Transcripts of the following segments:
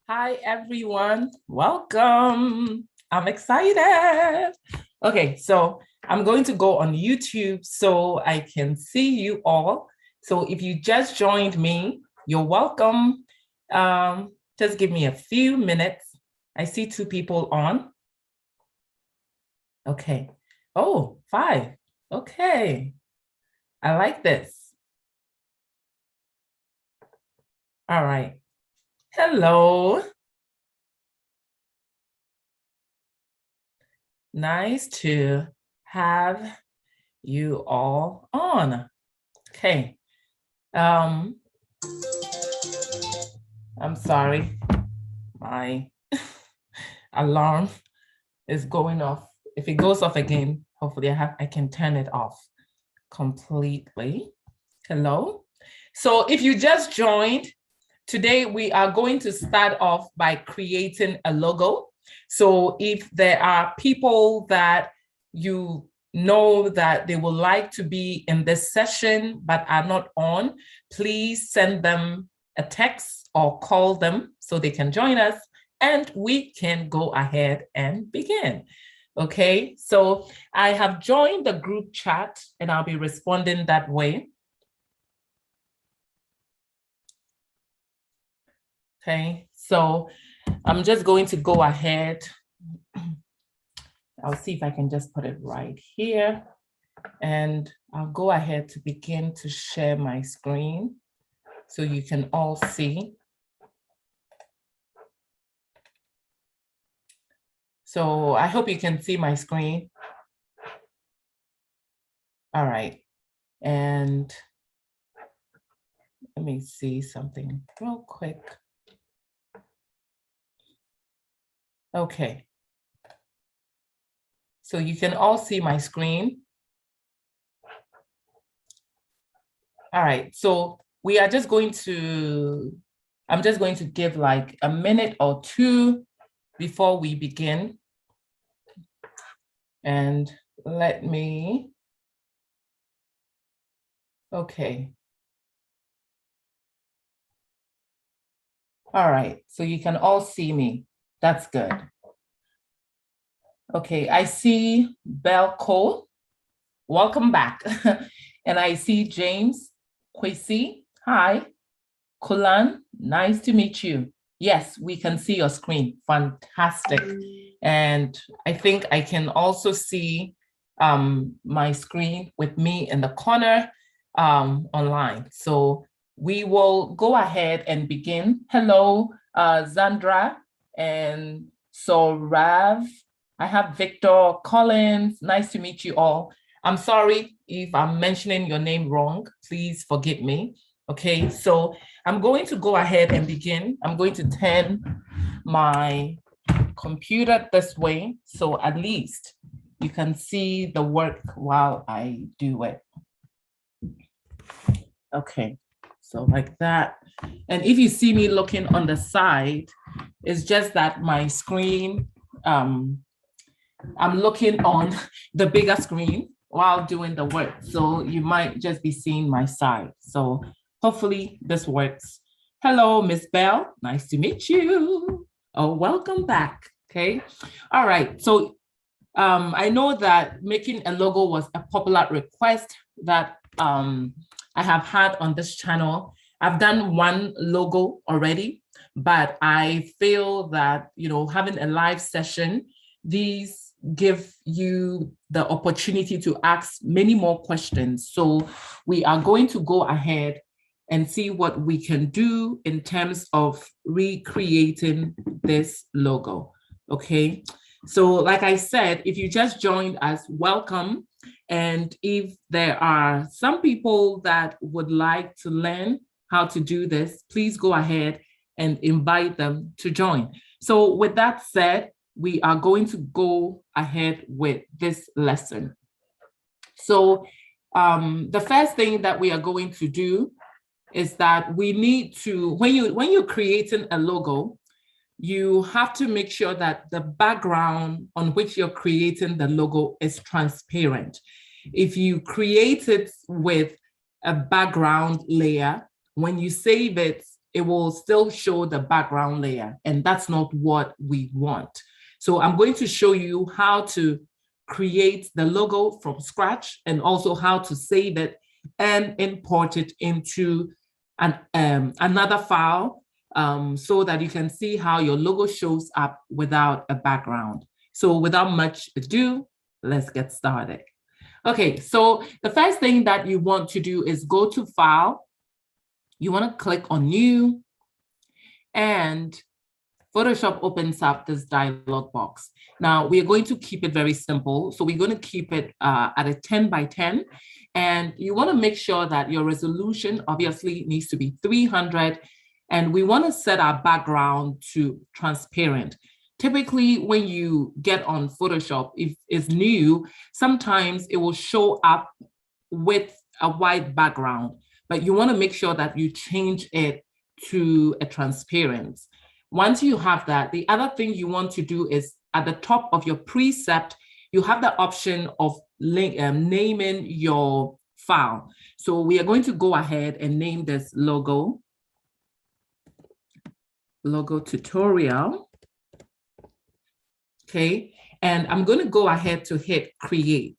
Hi, everyone. Welcome. I'm excited. Okay, so I'm going to go on YouTube so I can see you all. So if you just joined me, you're welcome. Just give me a few minutes. I see 2 people on. Okay. Oh, 5. Okay. I like this. All right. Hello. Nice to have you all on. Okay. I'm sorry. My alarm is going off. If it goes off again, hopefully I can turn it off completely. Hello. So if you just joined, today we are going to start off by creating a logo. So if there are people that you know that they would like to be in this session but are not on, please send them a text or call them so they can join us and we can go ahead and begin. Okay, so I have joined the group chat and I'll be responding that way. Okay, so I'm just going to go ahead. I'll see if I can just put it right here. And I'll go ahead to begin to share my screen so you can all see. So I hope you can see my screen. All right. And let me see something real quick. Okay. So you can all see my screen. All right, so we are just going to, I'm just going to give like a minute or 2 before we begin. And let me, okay. All right, so you can all see me. That's good. Okay, I see Belco. Welcome back. And I see James Quistt. Hi. Kulan, nice to meet you. Yes, we can see your screen. Fantastic. And I think I can also see my screen with me in the corner online. So we will go ahead and begin. Hello, Zandra and Sorav. I have Victor Collins. Nice to meet you all. I'm sorry if I'm mentioning your name wrong. Please forgive me. Okay, so I'm going to go ahead and begin. I'm going to turn my computer this way, so at least you can see the work while I do it. Okay, so like that. And if you see me looking on the side, it's just that my screen, I'm looking on the bigger screen while doing the work. So you might just be seeing my side. So hopefully this works. Hello, Miss Bell. Nice to meet you. Oh, welcome back. Okay. All right. So I know that making a logo was a popular request that I have had on this channel. I've done one logo already, but I feel that, you know, having a live session, these give you the opportunity to ask many more questions. So we are going to go ahead and see what we can do in terms of recreating this logo. Okay. So like I said, if you just joined us, welcome. And if there are some people that would like to learn how to do this, please go ahead and invite them to join. So with that said, we are going to go ahead with this lesson. So the first thing that we are going to do is that we need to, when you're creating a logo, you have to make sure that the background on which you're creating the logo is transparent. If you create it with a background layer, when you save it, it will still show the background layer, and that's not what we want. So I'm going to show you how to create the logo from scratch and also how to save it and import it into another file so that you can see how your logo shows up without a background. So without much ado, let's get started. Okay, so the first thing that you want to do is go to File. You want to click on New, and Photoshop opens up this dialog box. Now, we are going to keep it very simple. So we're going to keep it at a 10 by 10. And you want to make sure that your resolution obviously needs to be 300. And we want to set our background to transparent. Typically, when you get on Photoshop, if it's new, sometimes it will show up with a white background. But you want to make sure that you change it to a transparent. Once you have that, the other thing you want to do is at the top of your preset, you have the option of naming your file. So we are going to go ahead and name this logo tutorial. Okay, and I'm going to go ahead to hit create.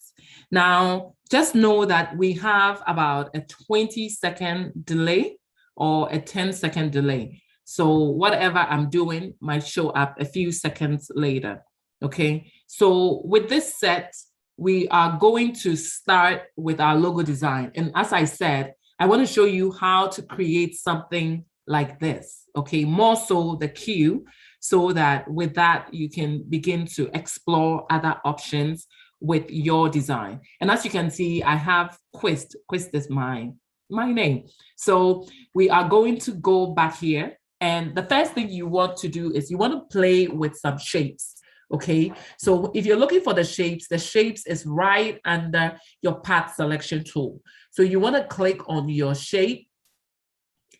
Now, just know that we have about a 20-second delay or a 10-second delay. So whatever I'm doing might show up a few seconds later, okay? So with this set, we are going to start with our logo design. And as I said, I want to show you how to create something like this, okay? More so the queue, so that with that, you can begin to explore other options with your design. And as you can see, I have Quistt. Quistt is my name. So we are going to go back here. And the first thing you want to do is you want to play with some shapes, okay? So if you're looking for the shapes is right under your path selection tool. So you want to click on your shape.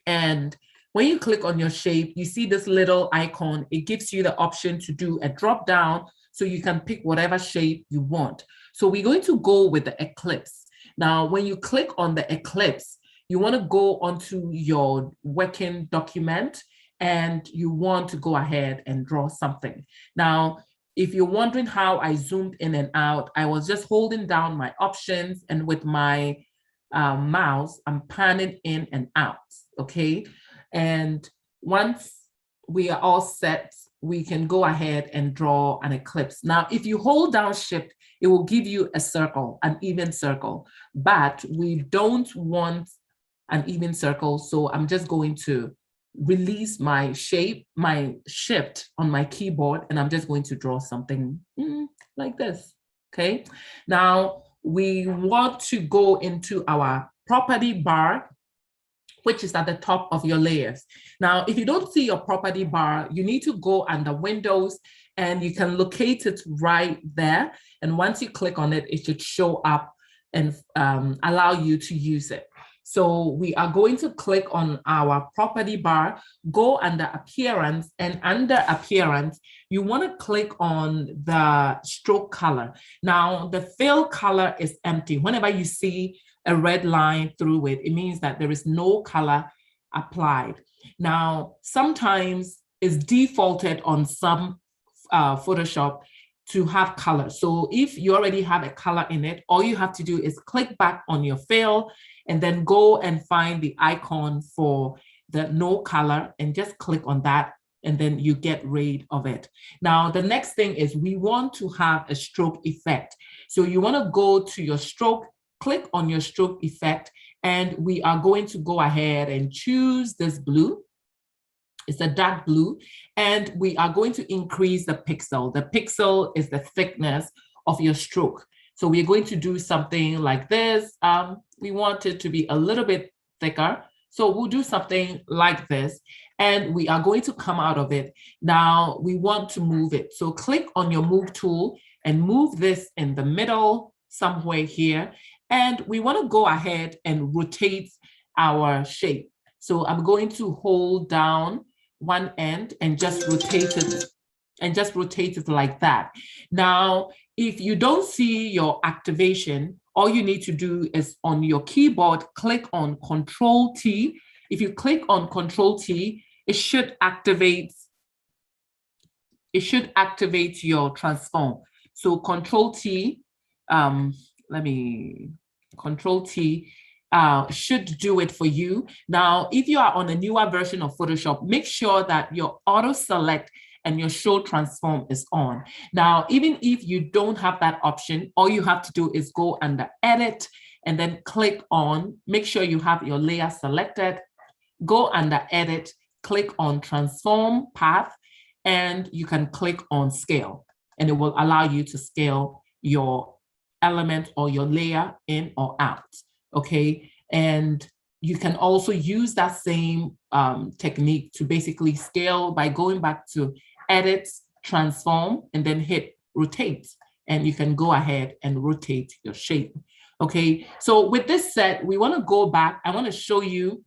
And when you click on your shape, you see this little icon. It gives you the option to do a drop down so you can pick whatever shape you want. So we're going to go with the ellipse. Now, when you click on the ellipse, you want to go onto your working document and you want to go ahead and draw something. Now, if you're wondering how I zoomed in and out, I was just holding down my options, and with my mouse, I'm panning in and out, okay? And once we are all set, we can go ahead and draw an ellipse. Now, if you hold down Shift, it will give you a circle, an even circle, but we don't want an even circle. So I'm just going to release my shape, my Shift on my keyboard, and I'm just going to draw something like this, okay? Now, we want to go into our property bar, which is at the top of your layers. Now, if you don't see your property bar, you need to go under Windows, and you can locate it right there. And once you click on it, it should show up and allow you to use it. So we are going to click on our property bar, go under Appearance, and under Appearance, you want to click on the stroke color. Now, the fill color is empty. Whenever you see a red line through it, it means that there is no color applied. Now, sometimes it's defaulted on some Photoshop to have color. So if you already have a color in it, all you have to do is click back on your fill and then go and find the icon for the no color and just click on that, and then you get rid of it. Now, the next thing is we want to have a stroke effect. So you want to go to your stroke, click on your stroke effect, and we are going to go ahead and choose this blue. It's a dark blue, and we are going to increase the pixel. The pixel is the thickness of your stroke. So we're going to do something like this. We want it to be a little bit thicker. So we'll do something like this, and we are going to come out of it. Now we want to move it. So click on your move tool and move this in the middle somewhere here. And we want to go ahead and rotate our shape. So I'm going to hold down one end and just rotate it like that. Now, if you don't see your activation, all you need to do is on your keyboard, click on Control T. if you click on Control T, it should activate your transform. So Control T, Control T should do it for you. Now, if you are on a newer version of Photoshop, make sure that your auto select and your show transform is on. Now, even if you don't have that option, all you have to do is go under edit and then click on, make sure you have your layer selected, go under edit, click on transform path, and you can click on scale, and it will allow you to scale your element or your layer in or out, okay? And you can also use that same technique to basically scale by going back to edit, transform, and then hit rotate, and you can go ahead and rotate your shape, okay? So with this set, we wanna go back. I wanna show you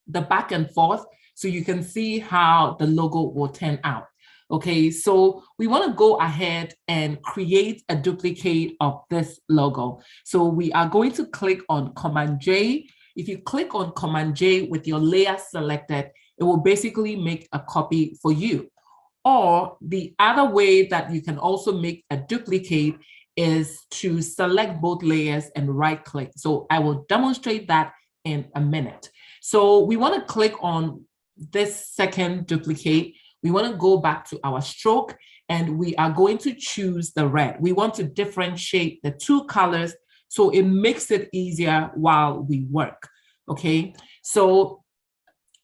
the back and forth so you can see how the logo will turn out. Okay, so we want to go ahead and create a duplicate of this logo. So we are going to click on Command J. If you click on Command J with your layer selected, it will basically make a copy for you. Or the other way that you can also make a duplicate is to select both layers and right click. So I will demonstrate that in a minute. So we want to click on this second duplicate. We want to go back to our stroke, and we are going to choose the red. We want to differentiate the two colors so it makes it easier while we work, okay? So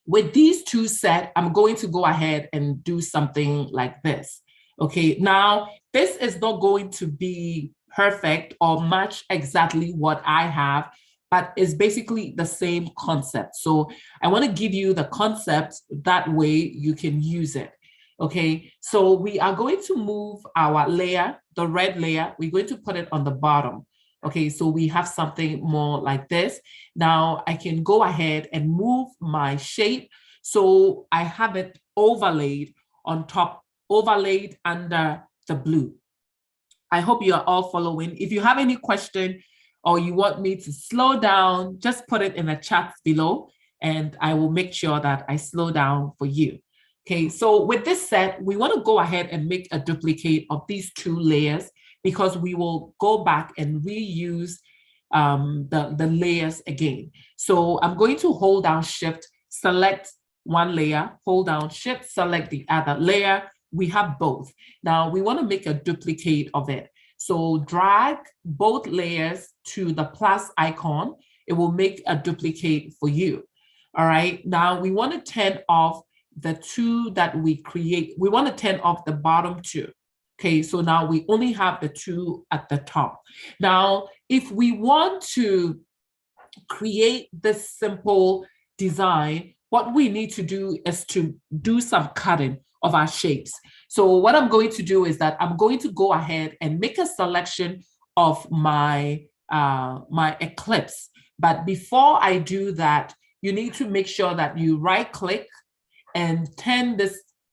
with these two set, I'm going to go ahead and do something like this, okay? Now, this is not going to be perfect or match exactly what I have, but it's basically the same concept. So I want to give you the concept, that way you can use it. Okay, so we are going to move our layer, the red layer, we're going to put it on the bottom. Okay, so we have something more like this. Now I can go ahead and move my shape. So I have it overlaid on top, overlaid under the blue. I hope you are all following. If you have any question, or you want me to slow down, just put it in the chat below and I will make sure that I slow down for you. Okay, so with this set, we want to go ahead and make a duplicate of these two layers because we will go back and reuse the layers again. So I'm going to hold down Shift, select one layer, hold down Shift, select the other layer. We have both. Now we want to make a duplicate of it. So drag both layers to the plus icon. It will make a duplicate for you. All right, now we want to turn off the two that we create. We want to turn off the bottom two. Okay, so now we only have the two at the top. Now, if we want to create this simple design, what we need to do is to do some cutting of our shapes. So what I'm going to do is that I'm going to go ahead and make a selection of my my eclipse. But before I do that, you need to make sure that you right click and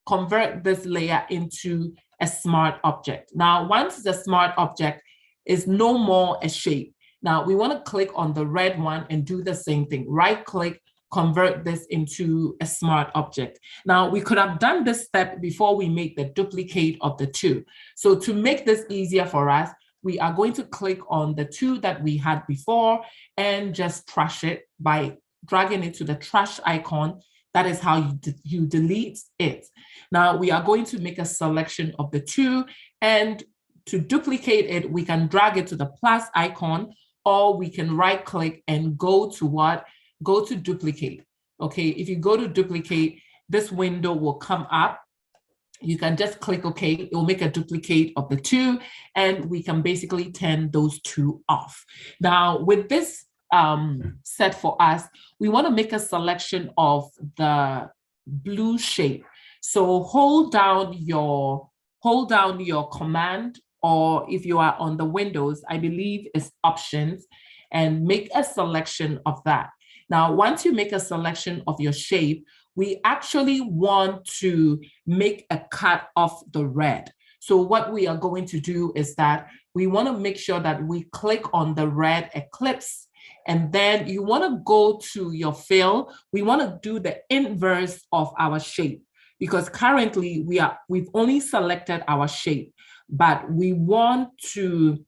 convert this layer into a smart object. Now, once the smart object is no more a shape, now we want to click on the red one and do the same thing. Right click, convert this into a smart object. Now, we could have done this step before we make the duplicate of the two. So to make this easier for us, we are going to click on the two that we had before and just trash it by dragging it to the trash icon. That is how you delete it. Now, we are going to make a selection of the two, and to duplicate it, we can drag it to the plus icon, or we can right click and go to what? Go to duplicate. Okay, if you go to duplicate, this window will come up. You can just click OK, it will make a duplicate of the two, and we can basically turn those two off. Now, with this set for us, we want to make a selection of the blue shape. So hold down your command, or if you are on the Windows, I believe it's options, and make a selection of that. Now, once you make a selection of your shape, we actually want to make a cut of the red. So what we are going to do is that we want to make sure that we click on the red eclipse And then you want to go to your fill. We want to do the inverse of our shape, because currently we've only selected our shape, but we want to,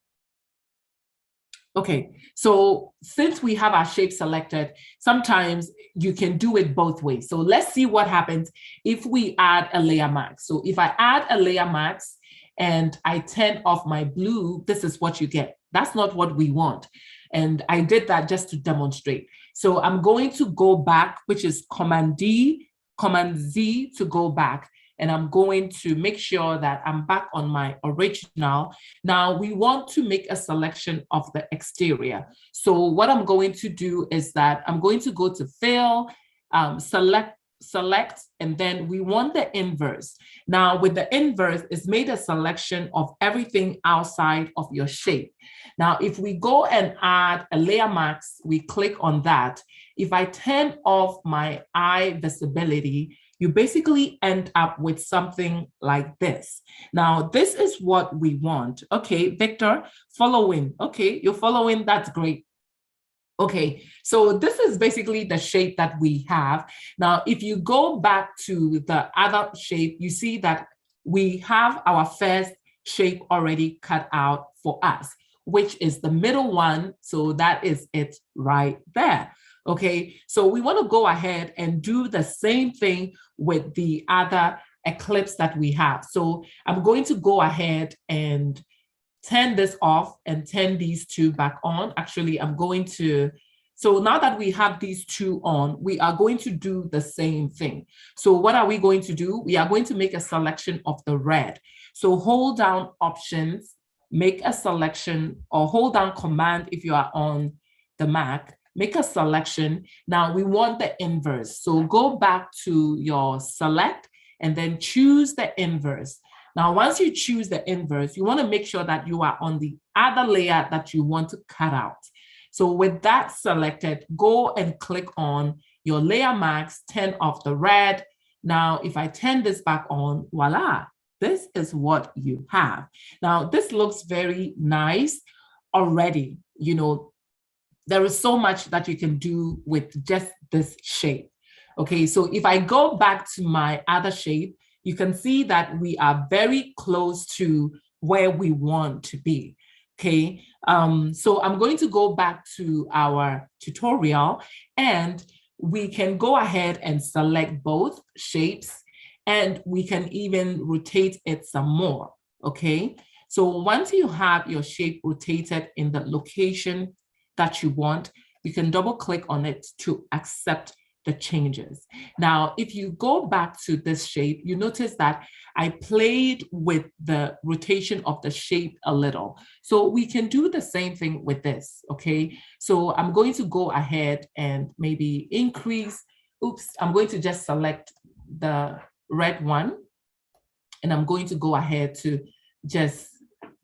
okay, so since we have our shape selected, sometimes you can do it both ways. So let's see what happens if we add a layer mask. So if I add a layer mask and I turn off my blue, this is what you get. That's not what we want. And I did that just to demonstrate. So I'm going to go back, which is Command D, Command Z to go back. And I'm going to make sure that I'm back on my original. Now we want to make a selection of the exterior. So what I'm going to do is that I'm going to go to Fill, select, and then we want the inverse. Now with the inverse, it's made a selection of everything outside of your shape. Now, if we go and add a layer mask, we click on that. If I turn off my eye visibility, you basically end up with something like this. Now, this is what we want. Okay, Victor, following. Okay, you're following, that's great. Okay, so this is basically the shape that we have. Now, if you go back to the other shape, you see that we have our first shape already cut out for us, which is the middle one. So that is it right there. Okay, so we want to go ahead and do the same thing with the other eclipse that we have. So I'm going to go ahead and turn this off and turn these two back on. Actually, I'm going to, so now that we have these two on, we are going to do the same thing. So what are we going to do? We are going to make a selection of the red. So hold down Options, make a selection, or hold down Command if you are on the Mac, make a selection. Now we want the inverse. So go back to your select and then choose the inverse. Now, once you choose the inverse, you want to make sure that you are on the other layer that you want to cut out. So with that selected, go and click on your layer mask, turn off the red. Now, if I turn this back on, voila, this is what you have. Now, this looks very nice already. You know, there is so much that you can do with just this shape. Okay, so if I go back to my other shape, you can see that we are very close to where we want to be. Okay, so I'm going to go back to our tutorial and we can go ahead and select both shapes and we can even rotate it some more. Okay, so once you have your shape rotated in the location that you want, you can double click on it to accept the changes. Now, if you go back to this shape, you notice that I played with the rotation of the shape a little. So we can do the same thing with this, okay? So I'm going to go ahead and maybe increase, I'm going to just select the red one, and I'm going to go ahead to just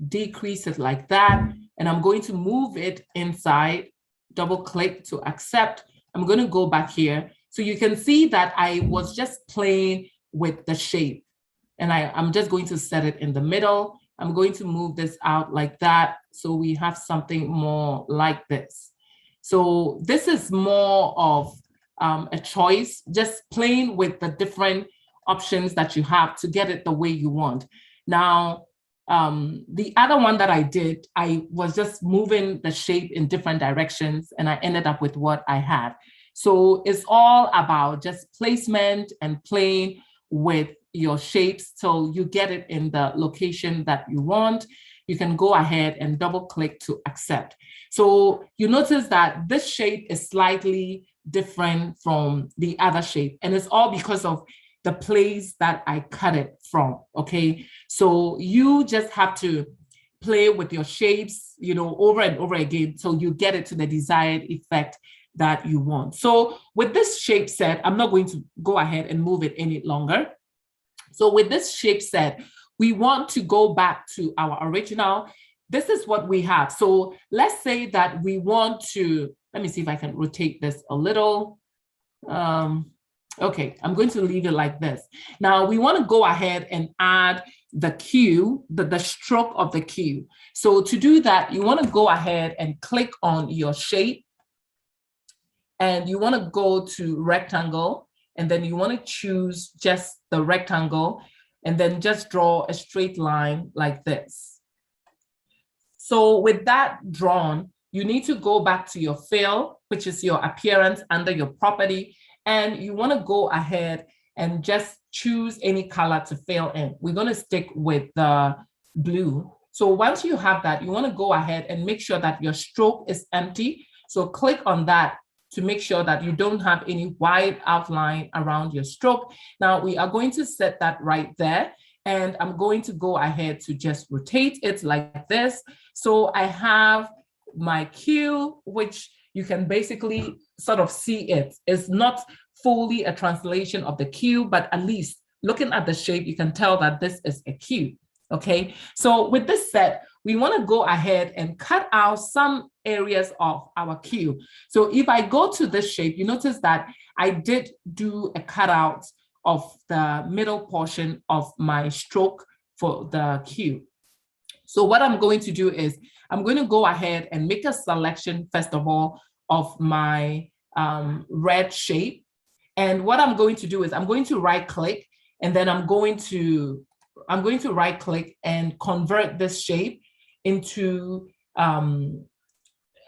decrease it like that, and I'm going to move it inside, double click to accept. I'm going to go back here. So you can see that I was just playing with the shape and I'm just going to set it in the middle. I'm going to move this out like that. So we have something more like this. So this is more of a choice, just playing with the different options that you have to get it the way you want. Now, the other one that I did, I was just moving the shape in different directions and I ended up with what I had. So it's all about just placement and playing with your shapes so you get it in the location that you want. You can go ahead and double click to accept. So you notice that this shape is slightly different from the other shape, and it's all because of the place that I cut it from, okay? So you just have to play with your shapes, you know, over and over again so you get it to the desired effect that you want. So with this shape set, I'm not going to go ahead and move it any longer. So with this shape set, we want to go back to our original. This is what we have. So let's say that we want to, let me see if I can rotate this a little. Okay, I'm going to leave it like this. Now we want to go ahead and add the Q, the stroke of the Q. So to do that, you want to go ahead and click on your shape. and you want to go to rectangle, and then you want to choose just the rectangle, and then just draw a straight line like this. So with that drawn, you need to go back to your fill, which is your appearance under your property, and you want to go ahead and just choose any color to fill in. We're going to stick with the blue. So once you have that, you want to go ahead and make sure that your stroke is empty. So click on that to make sure that you don't have any white outline around your stroke. Now we are going to set that right there. And I'm going to go ahead to just rotate it like this. So I have my Q, which you can basically sort of see it. It's not fully a translation of the Q, but at least looking at the shape, you can tell that this is a Q. Okay, so with this set, we want to go ahead and cut out some areas of our Q. So if I go to this shape, you notice that I did do a cutout of the middle portion of my stroke for the Q. So what I'm going to do is I'm going to go ahead and make a selection, first of all, of my red shape. And what I'm going to do is I'm going to right click, and then I'm going to right click and convert this shape into, I'm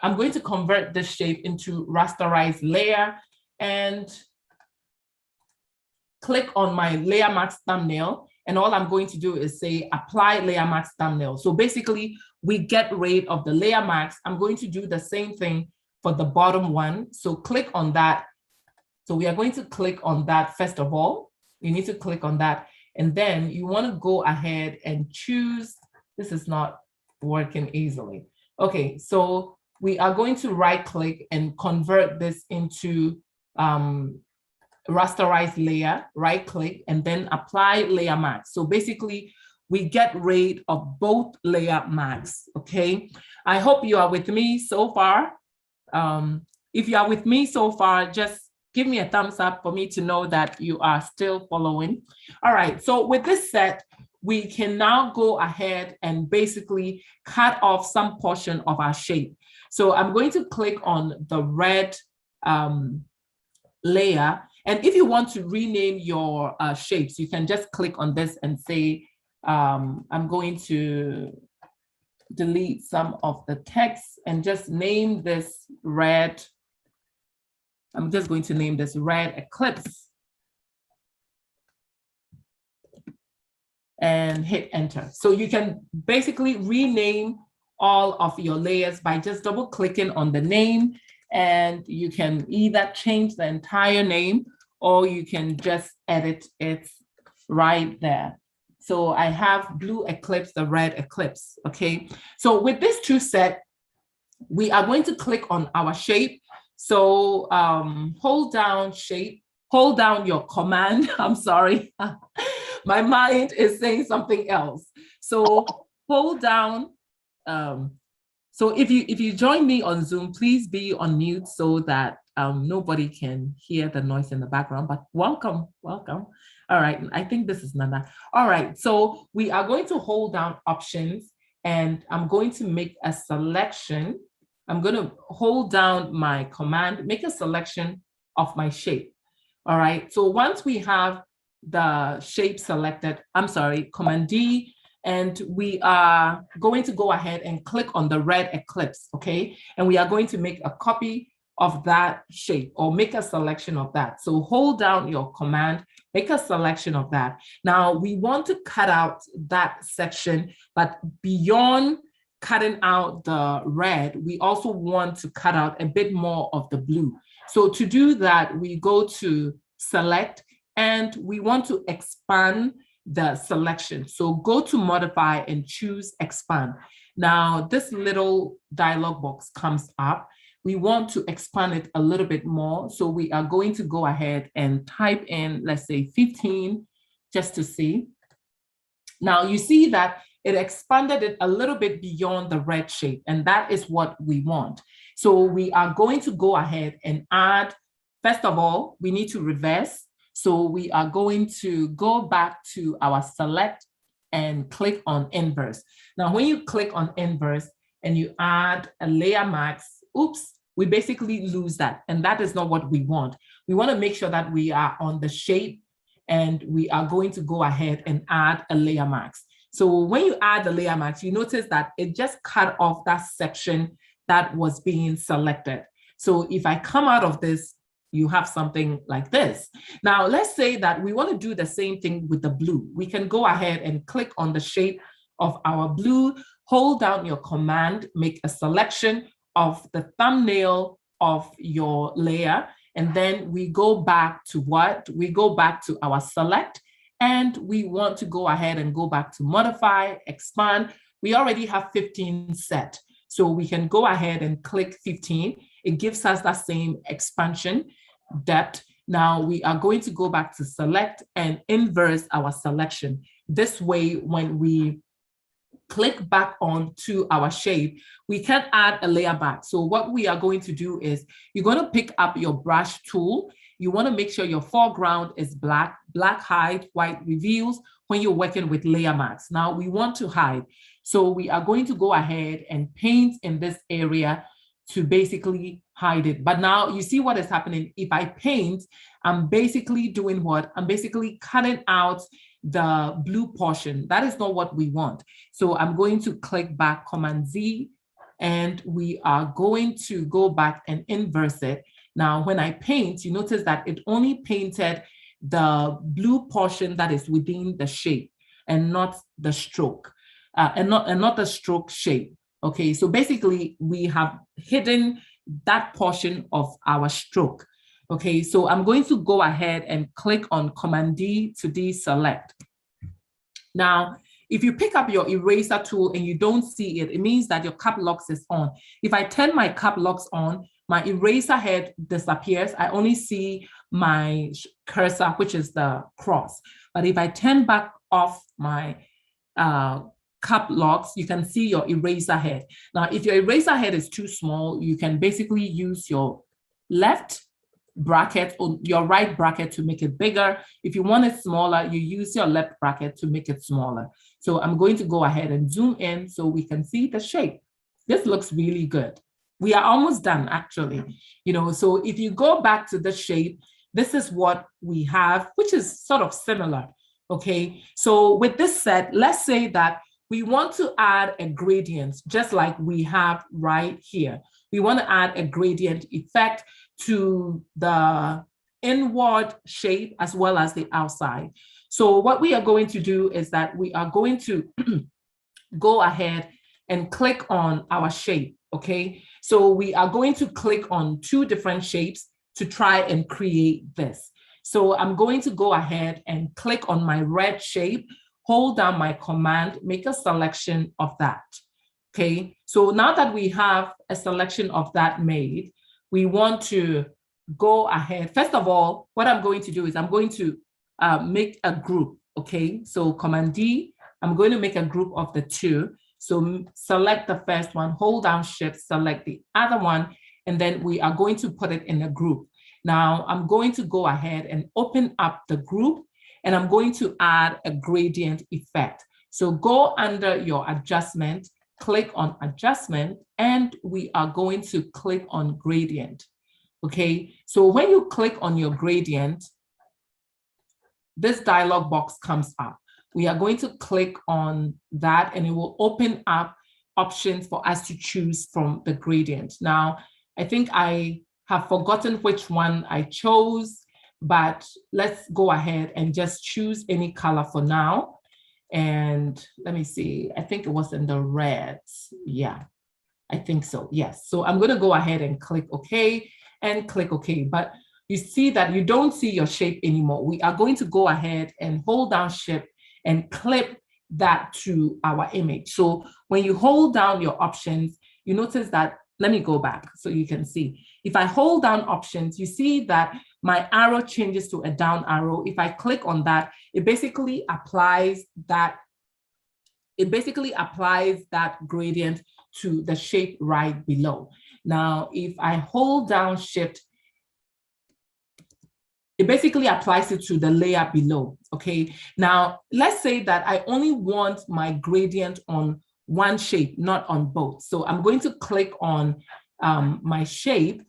going to convert this shape into rasterized layer, and click on my layer mask thumbnail. And all I'm going to do is say apply layer mask thumbnail. So basically we get rid of the layer mask. I'm going to do the same thing for the bottom one. So click on that. So we are going to click on that first of all. You need to click on that. And then you want to go ahead and choose, this is not working easily. Okay, so we are going to right click and convert this into rasterized layer, right click, and then apply layer mask. So basically we get rid of both layer masks. Okay, I hope you are with me so far. If you are with me so far, just give me a thumbs up for me to know that you are still following. All right, so with this set, we can now go ahead and basically cut off some portion of our shape. So I'm going to click on the red layer. And if you want to rename your shapes, you can just click on this and say, I'm going to delete some of the text and just name this red. I'm just going to name this red eclipse and hit enter. So you can basically rename all of your layers by just double clicking on the name, and you can either change the entire name or you can just edit it right there. So I have blue eclipse, the red eclipse, okay? So with this two set, we are going to click on our shape. So hold down shape, hold down your command. I'm sorry, my mind is saying something else. So hold down. So if you join me on Zoom, please be on mute so that nobody can hear the noise in the background, but welcome, welcome. All right, I think this is Nana. All right, so we are going to hold down options, and I'm going to make a selection. I'm going to hold down my command, make a selection of my shape. All right, so once we have the shape selected, I'm sorry, Command D, and we are going to go ahead and click on the red eclipse, okay? And we are going to make a copy of that shape or make a selection of that. So hold down your command, make a selection of that. Now we want to cut out that section, but beyond cutting out the red, we also want to cut out a bit more of the blue. So to do that, we go to select, and we want to expand the selection. So go to modify and choose expand. Now this little dialog box comes up. We want to expand it a little bit more. So we are going to go ahead and type in, let's say 15, just to see. Now you see that it expanded it a little bit beyond the red shape, and that is what we want. So we are going to go ahead and add, first of all, we need to reverse. So we are going to go back to our select and click on inverse. Now, when you click on inverse and you add a layer mask, oops, we basically lose that. And that is not what we want. We want to make sure that we are on the shape, and we are going to go ahead and add a layer mask. So when you add the layer mask, you notice that it just cut off that section that was being selected. So if I come out of this, you have something like this. Now, let's say that we want to do the same thing with the blue. We can go ahead and click on the shape of our blue, hold down your command, make a selection of the thumbnail of your layer, and then we go back to what? We go back to our select, and we want to go ahead and go back to modify, expand. We already have 15 set. So we can go ahead and click 15. It gives us that same expansion depth. Now we are going to go back to select and inverse our selection. This way, when we click back on to our shape, we can add a layer back. So what we are going to do is you're going to pick up your brush tool. You want to make sure your foreground is black, black hide, white reveals when you're working with layer masks. Now we want to hide. So we are going to go ahead and paint in this area to basically hide it. But now you see what is happening. If I paint, I'm basically doing what? I'm basically cutting out the blue portion. That is not what we want. So I'm going to click back, Command Z, and we are going to go back and inverse it. Now, when I paint, you notice that it only painted the blue portion that is within the shape and not the stroke, and not the stroke shape. Okay, so basically we have hidden that portion of our stroke. Okay, so I'm going to go ahead and click on Command D to deselect. Now, if you pick up your eraser tool and you don't see it, it means that your cap locks is on. If I turn my cap locks on, my eraser head disappears. I only see my cursor, which is the cross. But if I turn back off my cap locks, you can see your eraser head. Now, if your eraser head is too small, you can basically use your left bracket or your right bracket to make it bigger. If you want it smaller, you use your left bracket to make it smaller. So I'm going to go ahead and zoom in so we can see the shape. This looks really good. We are almost done, actually. You know, so if you go back to the shape, this is what we have, which is sort of similar. Okay, so with this set, let's say that we want to add a gradient, just like we have right here. We want to add a gradient effect to the inward shape as well as the outside. So what we are going to do is that we are going to go ahead and click on our shape, okay? So we are going to click on two different shapes to try and create this. So I'm going to go ahead and click on my red shape, hold down my command, make a selection of that, okay? So now that we have a selection of that made, we want to go ahead. First of all, what I'm going to do is I'm going to make a group, okay? So Command D, I'm going to make a group of the two. So select the first one, hold down Shift, select the other one, and then we are going to put it in a group. Now I'm going to go ahead and open up the group, and I'm going to add a gradient effect. So go under your adjustment, click on adjustment, and we are going to click on gradient. Okay, so when you click on your gradient, this dialog box comes up. We are going to click on that, and it will open up options for us to choose from the gradient. Now, I think I have forgotten which one I chose, but let's go ahead and just choose any color for now. And let me see, I think it was in the reds. Yeah, I think so, yes. So I'm gonna go ahead and click OK and click OK, but you see that you don't see your shape anymore. We are going to go ahead and hold down Shift and clip that to our image. So when you hold down your options, you notice that, let me go back so you can see. If I hold down options, you see that my arrow changes to a down arrow. If I click on that, it basically applies that gradient to the shape right below. Now, if I hold down Shift, it basically applies it to the layer below, okay? Now, let's say that I only want my gradient on one shape, not on both. So I'm going to click on my shape,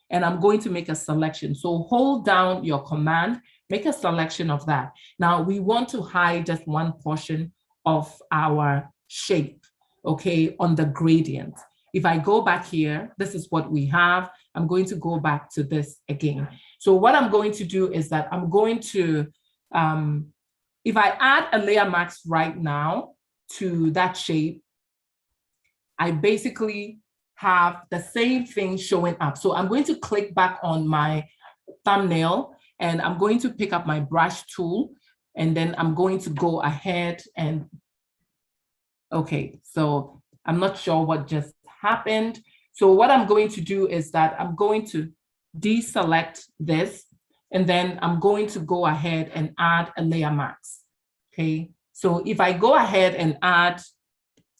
and I'm going to make a selection. So hold down your command, make a selection of that. Now we want to hide just one portion of our shape, okay, on the gradient. If I go back here, this is what we have. I'm going to go back to this again. So what I'm going to do is that I'm going to, if I add a layer mask right now to that shape, I basically have the same thing showing up. So I'm going to click back on my thumbnail and I'm going to pick up my brush tool, and then I'm going to go ahead and, okay, so I'm not sure what just happened. So what I'm going to do is that I'm going to deselect this, and then I'm going to go ahead and add a layer mask, okay? So if I go ahead and add,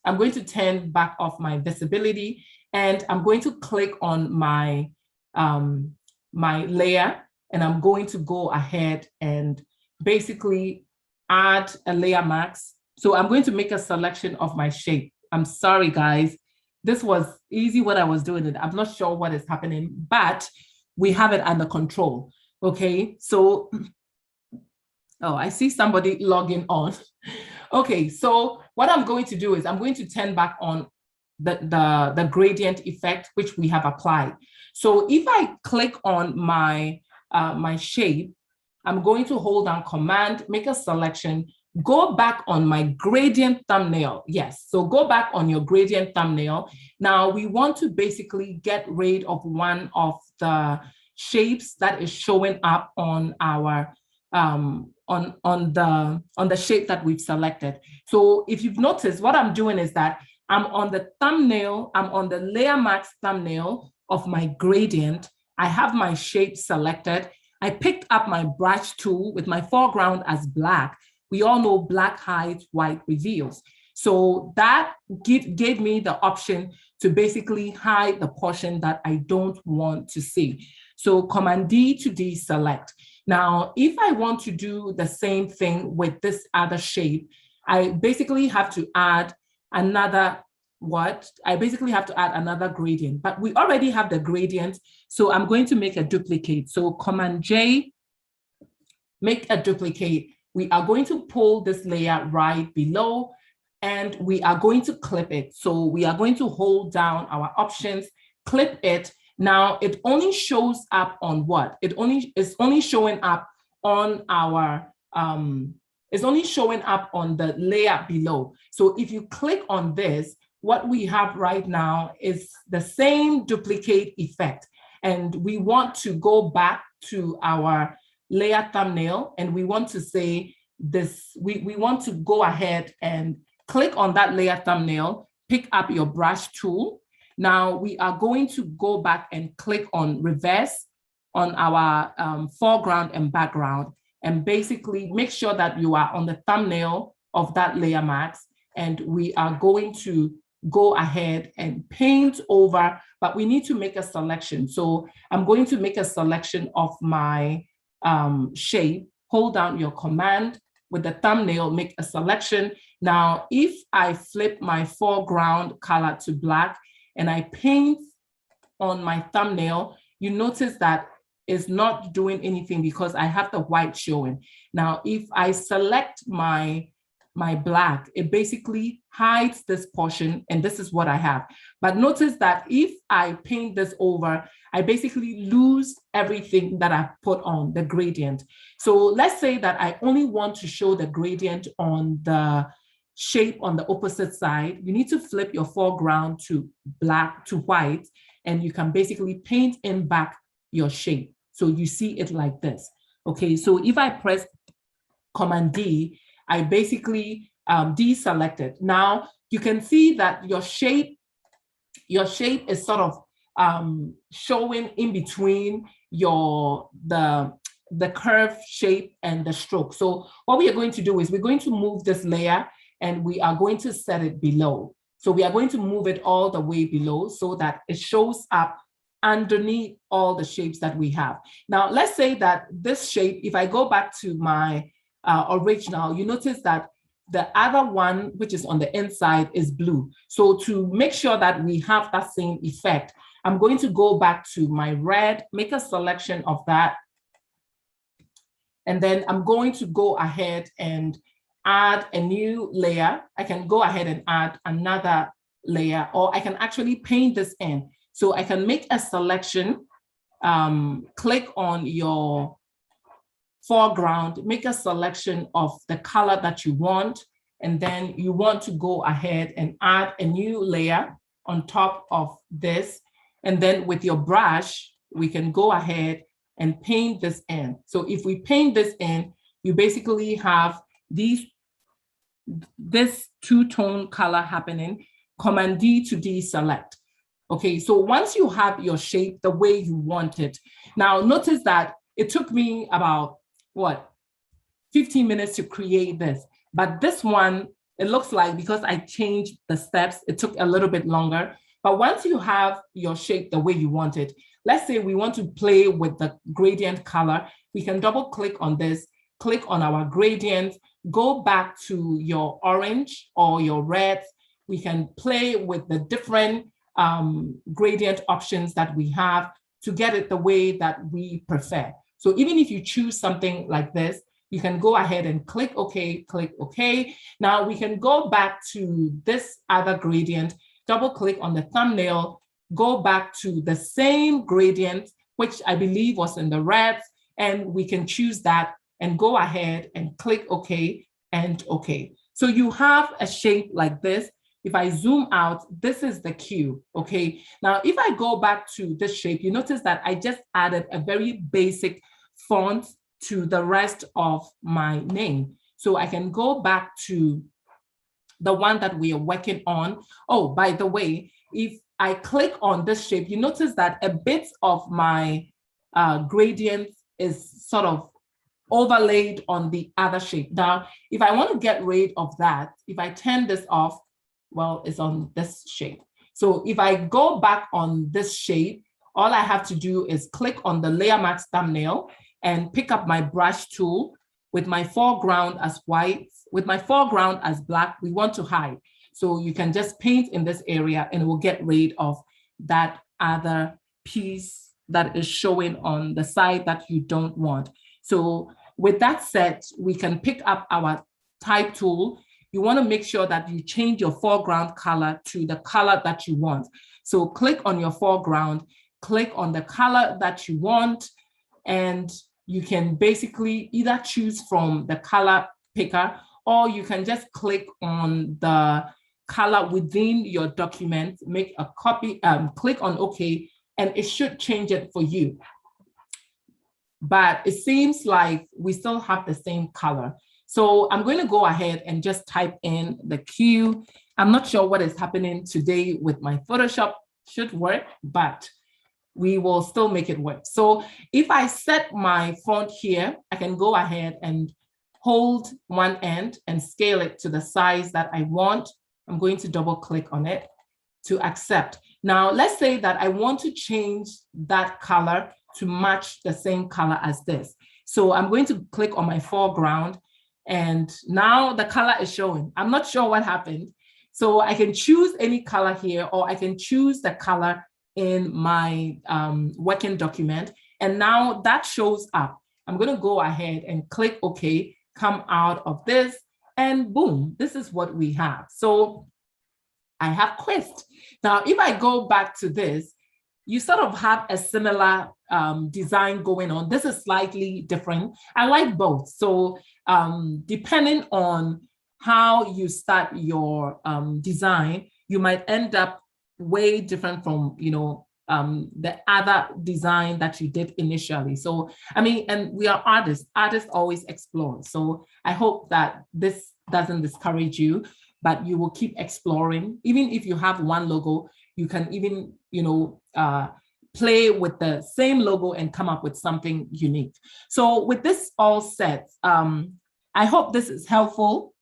I'm going to turn back off my visibility, and I'm going to click on my, my layer, and I'm going to go ahead and basically add a layer mask. So I'm going to make a selection of my shape. I'm sorry, guys. This was easy what I was doing, and I'm not sure what is happening, but we have it under control, okay? So, oh, I see somebody logging on. Okay, so what I'm going to do is I'm going to turn back on the gradient effect, which we have applied. So if I click on my, my shape, I'm going to hold down Command, make a selection, go back on my gradient thumbnail. Yes, so go back on your gradient thumbnail. Now we want to basically get rid of one of the shapes that is showing up on our on the shape that we've selected. So if you've noticed, what I'm doing is that I'm on the thumbnail, I'm on the layer mask thumbnail of my gradient. I have my shape selected. I picked up my brush tool with my foreground as black. We all know black hides, white reveals. So that gave me the option to basically hide the portion that I don't want to see. So Command D to deselect. Now, if I want to do the same thing with this other shape, I basically have to add another I basically have to add another gradient, but we already have the gradient. So I'm going to make a duplicate. So Command J, make a duplicate. We are going to pull this layer right below, and we are going to clip it. So we are going to hold down our options, clip it. Now it only shows up on what? It's only showing up on our, it's only showing up on the layer below. So if you click on this, what we have right now is the same duplicate effect. And we want to go back to our layer thumbnail, and we want to say this, we want to go ahead and click on that layer thumbnail, pick up your brush tool. Now we are going to go back and click on reverse on our foreground and background, and basically make sure that you are on the thumbnail of that layer mask, and we are going to go ahead and paint over, but we need to make a selection. So I'm going to make a selection of my shape, hold down your command with the thumbnail, make a selection. Now, if I flip my foreground color to black and I paint on my thumbnail, you notice that it's not doing anything because I have the white showing. Now, if I select my black, it basically hides this portion, and this is what I have. But notice that if I paint this over, I basically lose everything that I put on the gradient. So let's say that I only want to show the gradient on the shape on the opposite side. You need to flip your foreground to black to white, and you can basically paint in back your shape. So you see it like this. Okay, so if I press Command D, I basically deselected. Now you can see that your shape is sort of showing in between the curve shape and the stroke. So what we are going to do is we're going to move this layer, and we are going to set it below. So we are going to move it all the way below so that it shows up underneath all the shapes that we have. Now let's say that this shape, if I go back to my original, you notice that the other one, which is on the inside, is blue. So to make sure that we have that same effect, I'm going to go back to my red, make a selection of that. And then I'm going to go ahead and add a new layer. I can go ahead and add another layer, or I can actually paint this in. So I can make a selection, click on your foreground, make a selection of the color that you want, and then you want to go ahead and add a new layer on top of this. And then with your brush, we can go ahead and paint this in. So if we paint this in, you basically have this two-tone color happening, Command D to deselect. Okay, so once you have your shape the way you want it, now notice that it took me about, 15 minutes to create this. But this one, it looks like, because I changed the steps, it took a little bit longer. But once you have your shape the way you want it, let's say we want to play with the gradient color, we can double click on this, click on our gradient, go back to your orange or your red. We can play with the different gradient options that we have to get it the way that we prefer. So even if you choose something like this, you can go ahead and click OK, click OK. Now we can go back to this other gradient, double click on the thumbnail, go back to the same gradient, which I believe was in the red, and we can choose that and go ahead and click OK and OK. So you have a shape like this. If I zoom out, this is the Q, okay? Now, if I go back to this shape, you notice that I just added a very basic font to the rest of my name. So I can go back to the one that we are working on. Oh, by the way, if I click on this shape, you notice that a bit of my gradient is sort of overlaid on the other shape. Now, if I want to get rid of that, if I turn this off, well, it's on this shape. So if I go back on this shape, all I have to do is click on the layer mask thumbnail and pick up my brush tool with my foreground as white, with my foreground as black. We want to hide. So you can just paint in this area and it will get rid of that other piece that is showing on the side that you don't want. So with that said, we can pick up our type tool. You want to make sure that you change your foreground color to the color that you want. So click on your foreground, click on the color that you want, and you can basically either choose from the color picker, or you can just click on the color within your document, make a copy, click on OK, and it should change it for you. But it seems like we still have the same color. So I'm going to go ahead and just type in the Q. I'm not sure what is happening today with my Photoshop. Should work, but we will still make it work. So if I set my font here, I can go ahead and hold one end and scale it to the size that I want. I'm going to double click on it to accept. Now, let's say that I want to change that color to match the same color as this. So I'm going to click on my foreground, and now the color is showing. I'm not sure what happened. So I can choose any color here, or I can choose the color in my working document. And now that shows up. I'm going to go ahead and click OK, come out of this, and boom, this is what we have. So I have Quistt. Now, if I go back to this, you sort of have a similar design going on. This is slightly different. I like both. So depending on how you start your design, you might end up way different from, the other design that you did initially. So, I mean, and we are artists. Artists always explore. So I hope that this doesn't discourage you, but you will keep exploring. Even if you have one logo, you can even, play with the same logo and come up with something unique. So with this all set, I hope this is helpful.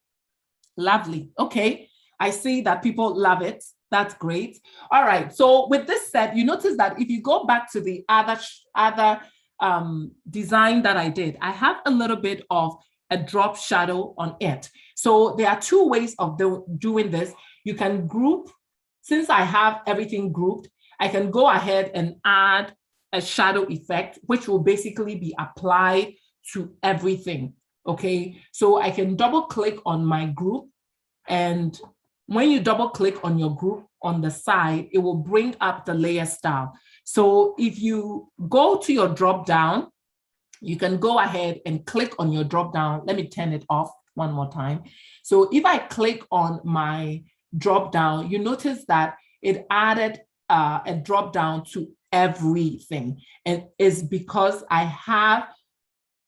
Lovely. Okay. I see that people love it. That's great. All right. So with this set, you notice that if you go back to the other design that I did, I have a little bit of a drop shadow on it. So there are two ways of doing this. You can group. Since I have everything grouped, I can go ahead and add a shadow effect, which will basically be applied to everything. Okay, so I can double click on my group, and when you double click on your group on the side, it will bring up the layer style. So if you go to your drop down, you can go ahead and click on your drop down. Let me turn it off one more time. So if I click on my drop down, you notice that it added a drop down to everything. And it's because I have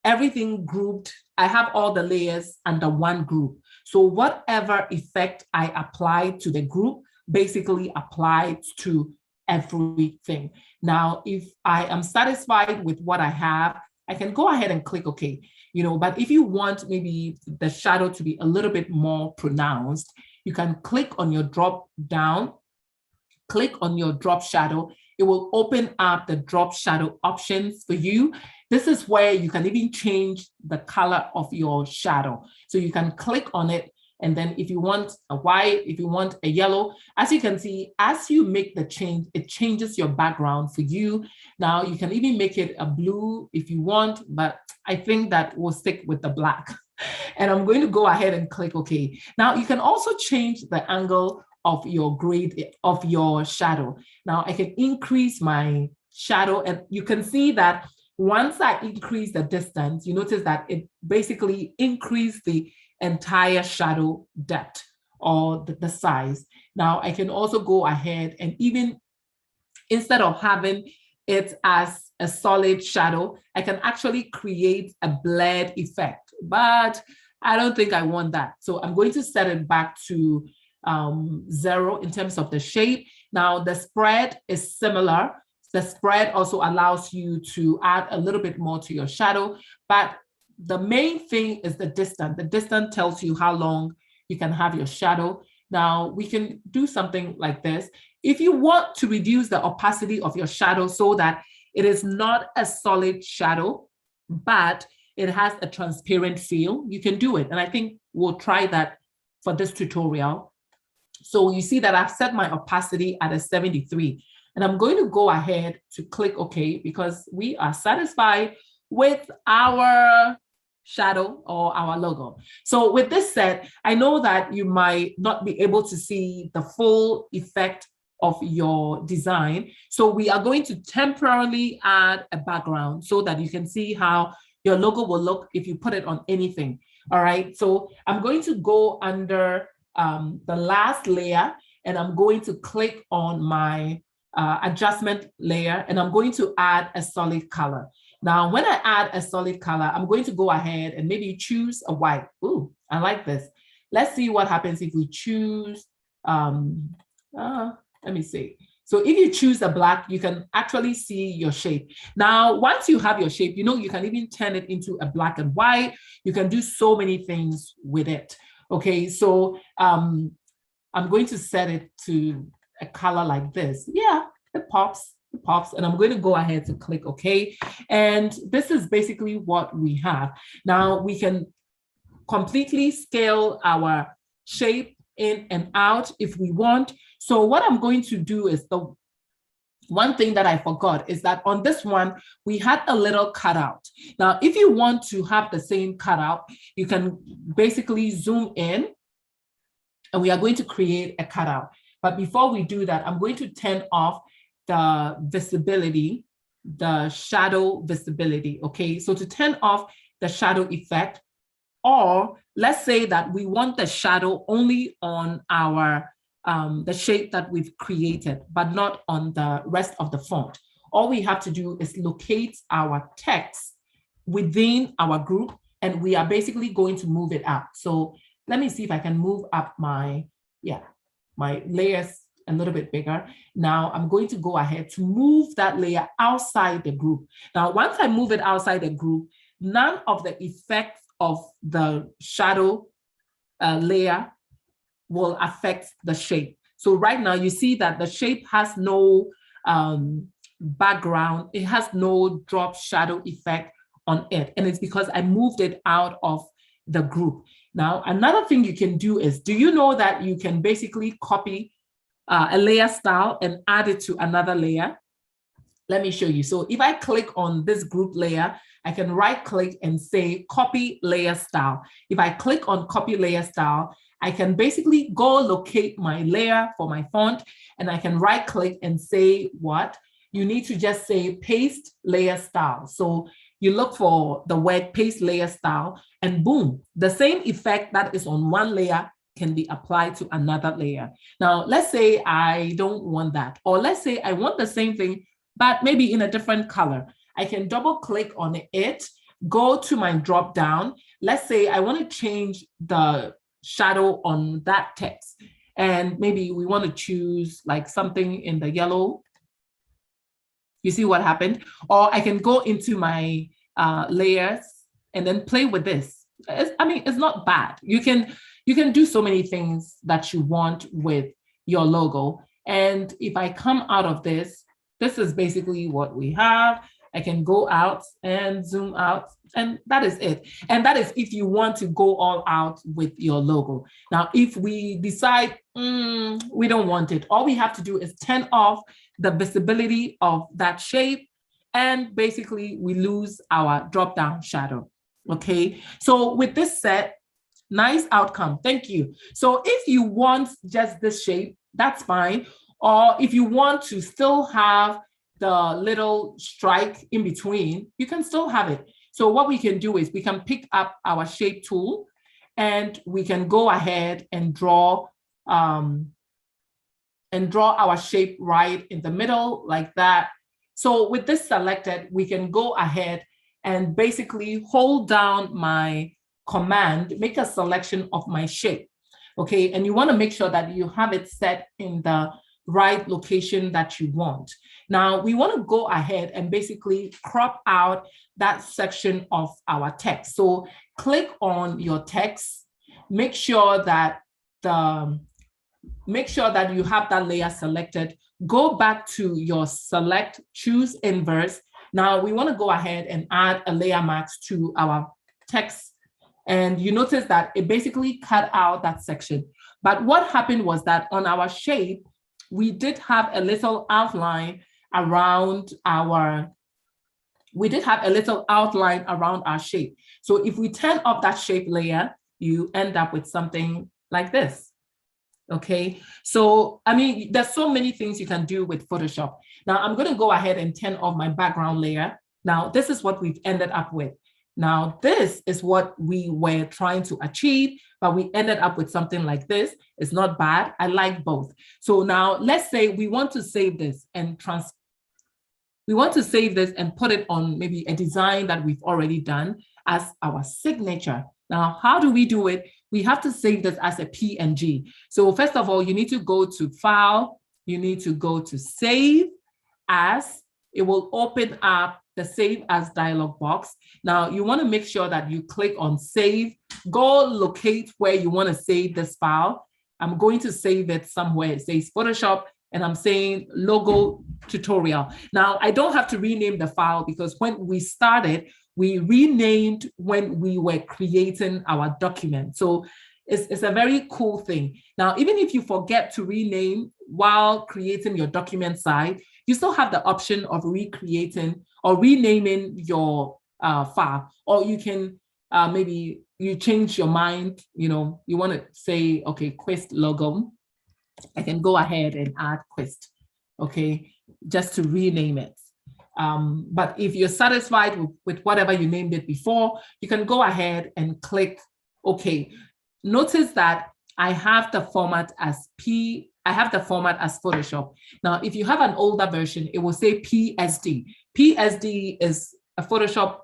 everything grouped. I have all the layers under one group. So whatever effect I apply to the group basically applies to everything. Now, if I am satisfied with what I have, I can go ahead and click OK. But if you want maybe the shadow to be a little bit more pronounced, you can click on your drop down, click on your drop shadow. It will open up the drop shadow options for you. This is where you can even change the color of your shadow. So you can click on it, and then if you want a white, if you want a yellow, as you can see, as you make the change, it changes your background for you. Now you can even make it a blue if you want, but I think that we'll stick with the black. And I'm going to go ahead and click OK. Now you can also change the angle of your grade of your shadow. Now I can increase my shadow, and you can see that once I increase the distance, you notice that it basically increased the entire shadow depth or the size. Now I can also go ahead and even instead of having it as a solid shadow, I can actually create a blurred effect, but I don't think I want that. So I'm going to set it back to 0 in terms of the shape. Now the spread is similar. The spread also allows you to add a little bit more to your shadow, but the main thing is the distance. The distance tells you how long you can have your shadow. Now we can do something like this. If you want to reduce the opacity of your shadow so that it is not a solid shadow, but it has a transparent feel, you can do it. And I think we'll try that for this tutorial. So you see that I've set my opacity at a 73. And I'm going to go ahead to click OK because we are satisfied with our shadow or our logo. So with this said, I know that you might not be able to see the full effect of your design. So we are going to temporarily add a background so that you can see how your logo will look if you put it on anything. All right, so I'm going to go under the last layer, and I'm going to click on my adjustment layer, and I'm going to add a solid color. Now, when I add a solid color, I'm going to go ahead and maybe choose a white. Ooh, I like this. Let's see what happens if we choose, let me see. So if you choose a black, you can actually see your shape. Now, once you have your shape, you can even turn it into a black and white. You can do so many things with it. Okay, so I'm going to set it to a color like this. Yeah, it pops, and I'm going to go ahead to click OK. And this is basically what we have. Now we can completely scale our shape in and out if we want. So what I'm going to do is the one thing that I forgot is that on this one, we had a little cutout. Now, if you want to have the same cutout, you can basically zoom in, and we are going to create a cutout. But before we do that, I'm going to turn off the visibility, the shadow visibility, okay? So to turn off the shadow effect, or let's say that we want the shadow only on our, the shape that we've created, but not on the rest of the font. All we have to do is locate our text within our group, and we are basically going to move it up. So let me see if I can move up my layers a little bit bigger. Now I'm going to go ahead to move that layer outside the group. Now, once I move it outside the group, none of the effects of the shadow layer will affect the shape. So right now you see that the shape has no background. It has no drop shadow effect on it. And it's because I moved it out of the group. Now, another thing you can do is, do you know that you can basically copy a layer style and add it to another layer. Let me show you. So if I click on this group layer, I can right click and say copy layer style. If I click on copy layer style, I can basically go locate my layer for my font, and I can right click and say what? You need to just say paste layer style. So you look for the word paste layer style, and boom, the same effect that is on one layer can be applied to another layer. Now, let's say I don't want that, or let's say I want the same thing, but maybe in a different color. I can double click on it, go to my drop down. Let's say I want to change the shadow on that text, and maybe we want to choose like something in the yellow. You see what happened? Or I can go into my layers and then play with this. I mean, it's not bad. You can do so many things that you want with your logo. And if I come out of this, this is basically what we have. I can go out and zoom out, and that is it. And that is if you want to go all out with your logo. Now, if we decide we don't want it, all we have to do is turn off the visibility of that shape, and basically we lose our drop-down shadow. Okay, so with this set, nice outcome. Thank you. So if you want just this shape, that's fine. Or if you want to still have the little strike in between, you can still have it. So what we can do is we can pick up our shape tool, and we can go ahead and draw our shape right in the middle like that. So with this selected, we can go ahead and basically hold down my command, make a selection of my shape. Okay, and you want to make sure that you have it set in the right location that you want. Now we want to go ahead and basically crop out that section of our text. So click on your text, make sure that you have that layer selected. Go back to your select, choose inverse. Now we want to go ahead and add a layer mask to our text. And you notice that it basically cut out that section. But what happened was that on our shape, we did have a little outline around our shape. So if we turn off that shape layer, you end up with something like this. Okay, so I mean, there's so many things you can do with Photoshop. Now I'm going to go ahead and turn off my background layer. Now this is what we've ended up with. Now, this is what we were trying to achieve, but we ended up with something like this. It's not bad. I like both. So now let's say we want to save this and put it on maybe a design that we've already done as our signature. Now, how do we do it? We have to save this as a PNG. So first of all, you need to go to File. You need to go to Save As. It will open up the Save As dialog box. Now, you want to make sure that you click on Save. Go locate where you want to save this file. I'm going to save it somewhere. It says Photoshop, and I'm saying logo tutorial. Now, I don't have to rename the file because when we started, we renamed when we were creating our document. So it's a very cool thing. Now, even if you forget to rename while creating your document site, you still have the option of recreating or renaming your file. Or you can maybe you change your mind, you want to say, okay, Quistt logo. I can go ahead and add Quistt, okay, just to rename it. But if you're satisfied with whatever you named it before, you can go ahead and click OK. Notice that I have the format as Photoshop. Now, if you have an older version, it will say PSD. PSD is a Photoshop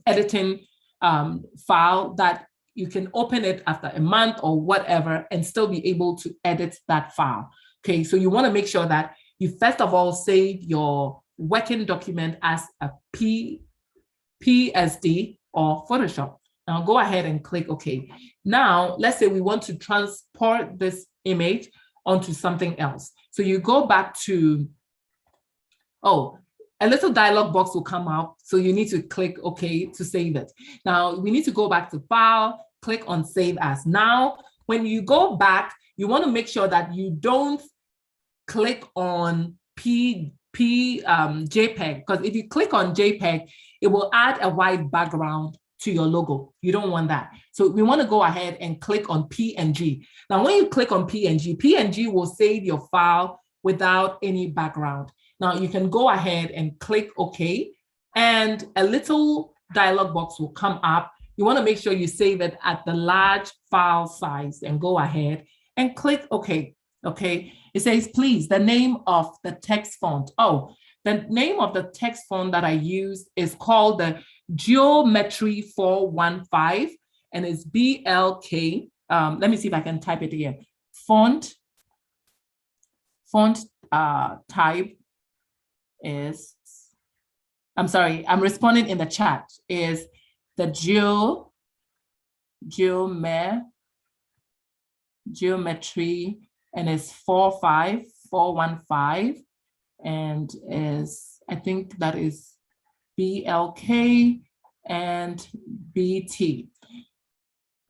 editing file that you can open it after a month or whatever and still be able to edit that file. Okay, so you want to make sure that you first of all save your working document as a PSD or Photoshop. Now go ahead and click OK. Now, let's say we want to transport this image onto something else. So you go back to, a little dialog box will come out. So you need to click OK to save it. Now we need to go back to File, click on Save As. Now, when you go back, you want to make sure that you don't click on JPEG, because if you click on JPEG, it will add a white background to your logo. You don't want that. So we want to go ahead and click on PNG. Now, when you click on PNG, PNG will save your file without any background. Now you can go ahead and click OK, and a little dialog box will come up. You want to make sure you save it at the large file size and go ahead and click OK. Okay, it says, please, the name of the text font. Oh, the name of the text font that I use is called the Geometry 415, and it's BLK. Let me see if I can type it here. Font type is, I'm sorry, I'm responding in the chat, is the Geometry, and it's 415, and is, I think that is BLK and BT.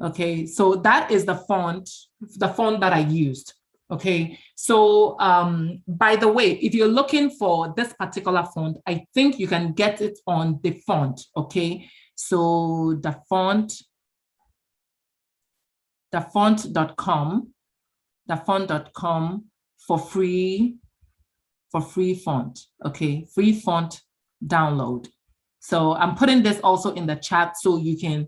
Okay, so that is the font that I used. Okay, so by the way, if you're looking for this particular font, I think you can get it on the font. Okay, so the font.com for free font. Okay, free font download. So I'm putting this also in the chat so you can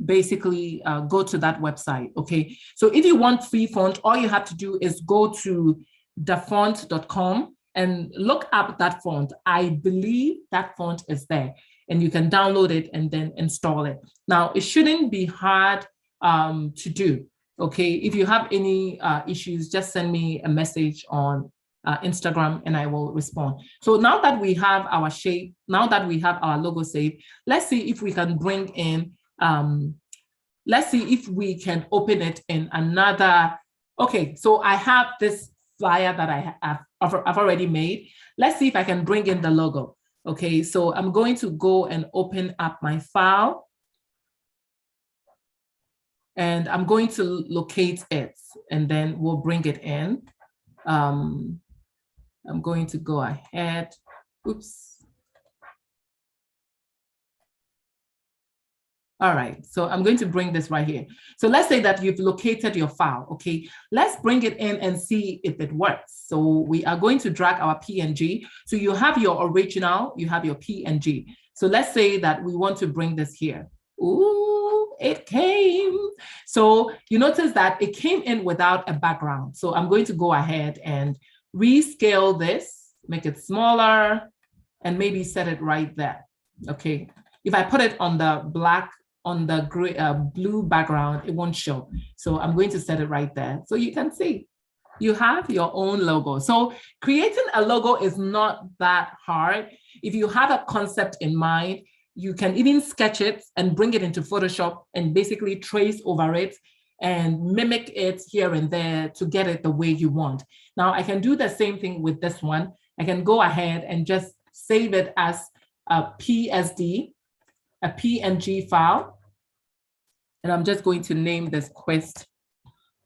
basically go to that website. Okay, so if you want free font, all you have to do is go to thefont.com and look up that font. I believe that font is there, and you can download it and then install it. Now, it shouldn't be hard to do. Okay, if you have any issues, just send me a message on Instagram and I will respond. So now that we have our shape, now that we have our logo saved, let's see if we can bring in, let's see if we can open it in another. Okay, so I have this flyer that I've already made. Let's see if I can bring in the logo. Okay, so I'm going to go and open up my file. And I'm going to locate it, and then we'll bring it in. I'm going to go ahead. Oops. All right, so I'm going to bring this right here. So let's say that you've located your file, okay? Let's bring it in and see if it works. So we are going to drag our PNG. So you have your original, you have your PNG. So let's say that we want to bring this here. Ooh, it came. So you notice that it came in without a background. So I'm going to go ahead and rescale this, make it smaller, and maybe set it right there. Okay. If I put it on the black, on the gray, blue background, it won't show. So I'm going to set it right there. So you can see you have your own logo. So creating a logo is not that hard. If you have a concept in mind, you can even sketch it and bring it into Photoshop and basically trace over it and mimic it here and there to get it the way you want. Now, I can do the same thing with this one. I can go ahead and just save it as a PSD, a PNG file. And I'm just going to name this Quistt,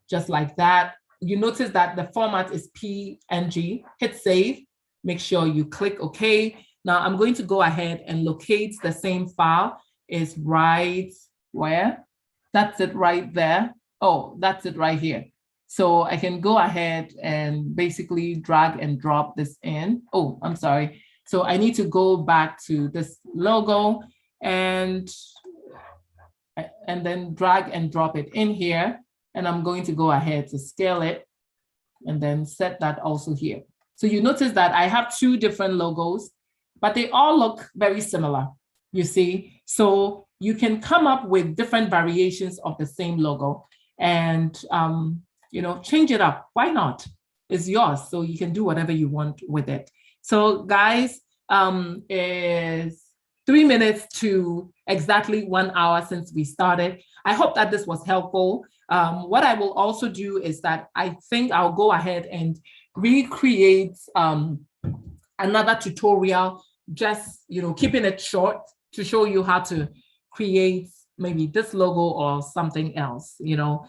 just like that. You notice that the format is PNG. Hit save, make sure you click OK. Now I'm going to go ahead and locate the same file. Is right where? That's it right there. Oh, that's it right here. So I can go ahead and basically drag and drop this in. Oh, I'm sorry. So I need to go back to this logo and then drag and drop it in here. And I'm going to go ahead to scale it and then set that also here. So you notice that I have two different logos, but they all look very similar, you see. So you can come up with different variations of the same logo and you know, change it up. Why not? It's yours, so you can do whatever you want with it. So guys, is 3 minutes to exactly 1 hour since we started. I hope that this was helpful. What I will also do is that I think I'll go ahead and recreate another tutorial, just, you know, keeping it short to show you how to create maybe this logo or something else, you know.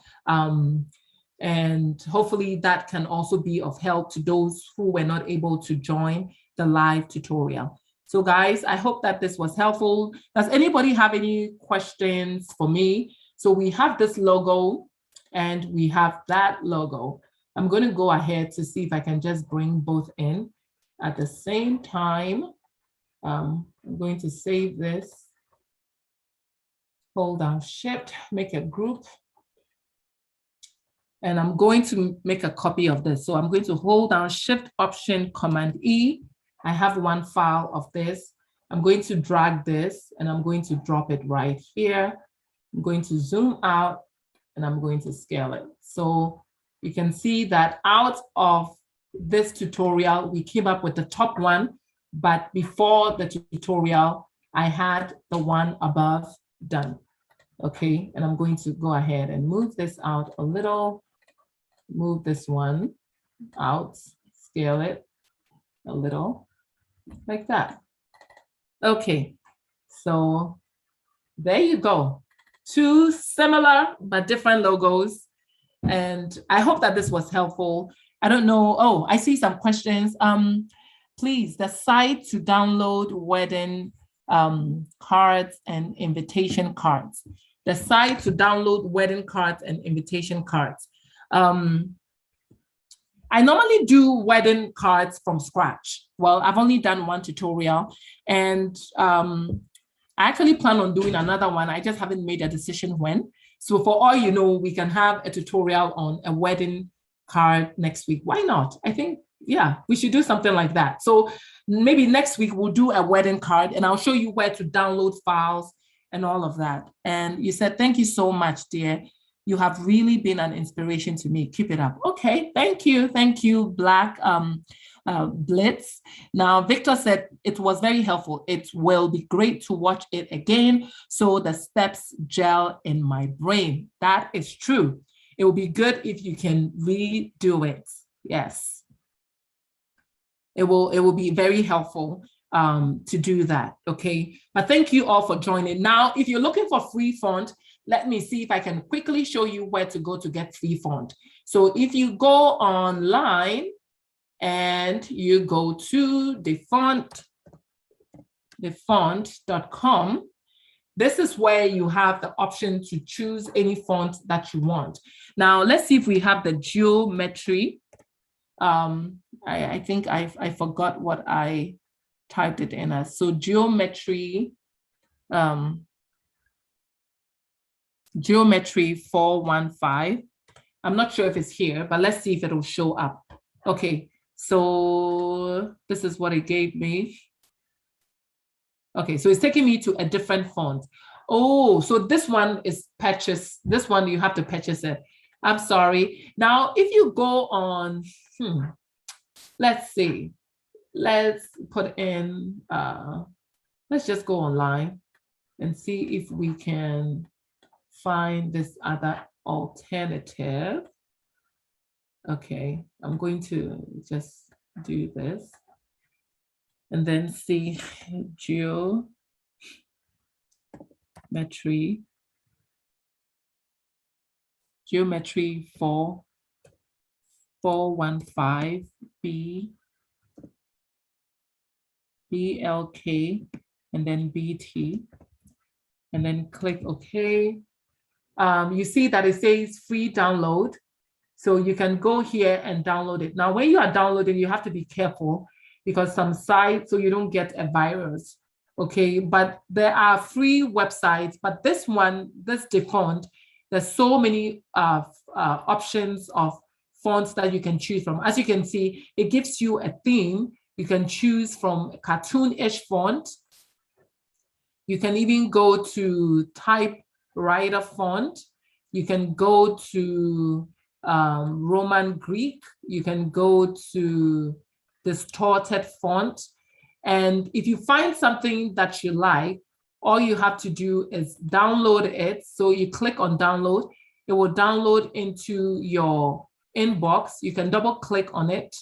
And hopefully that can also be of help to those who were not able to join the live tutorial. So guys, I hope that this was helpful. Does anybody have any questions for me? So we have this logo and we have that logo. I'm going to go ahead to see if I can just bring both in at the same time. I'm going to save this, hold down Shift, make a group, and I'm going to make a copy of this. So I'm going to hold down Shift Option Command E. I have one file of this. I'm going to drag this and I'm going to drop it right here. I'm going to zoom out and I'm going to scale it. So you can see that out of this tutorial, we came up with the top one, but before the tutorial, I had the one above done. Okay, and I'm going to go ahead and move this out a little, move this one out, scale it a little, like that. Okay, so there you go. Two similar but different logos. And I hope that this was helpful. I don't know. Oh, I see some questions. Please, the site to download wedding cards and invitation cards. The site to download wedding cards and invitation cards. I normally do wedding cards from scratch. Well, I've only done one tutorial, and I actually plan on doing another one. I just haven't made a decision when. So for all you know, we can have a tutorial on a wedding card next week. Why not? I think, yeah, we should do something like that. So maybe next week we'll do a wedding card and I'll show you where to download files and all of that. And you said, thank you so much, dear. You have really been an inspiration to me. Keep it up. Okay, thank you. Thank you, Black Blitz. Now, Victor said it was very helpful. It will be great to watch it again so the steps gel in my brain. That is true. It will be good if you can redo it. Yes. It will be very helpful to do that, okay? But thank you all for joining. Now, if you're looking for free font, let me see if I can quickly show you where to go to get free font. So if you go online and you go to thefont.com, this is where you have the option to choose any font that you want. Now, let's see if we have the geometry. I think I forgot what I typed it in as. So geometry, geometry 415. I'm not sure if it's here, but let's see if it'll show up. Okay, so this is what it gave me. Okay, so it's taking me to a different font. Oh, so this one is purchase. This one you have to purchase it. I'm sorry. Now, if you go on, let's see, let's put in, let's just go online and see if we can find this other alternative. Okay, I'm going to just do this and then see geometry 415 BLK and then BT and then click OK. You see that it says free download. So you can go here and download it. Now, when you are downloading, you have to be careful because some sites, so you don't get a virus. Okay, but there are free websites, but this one, this font, there's so many options of fonts that you can choose from. As you can see, it gives you a theme. You can choose from cartoonish font. You can even go to typewriter font. You can go to Roman Greek. You can go to distorted font. And if you find something that you like, all you have to do is download it. So you click on download, it will download into your inbox. You can double click on it.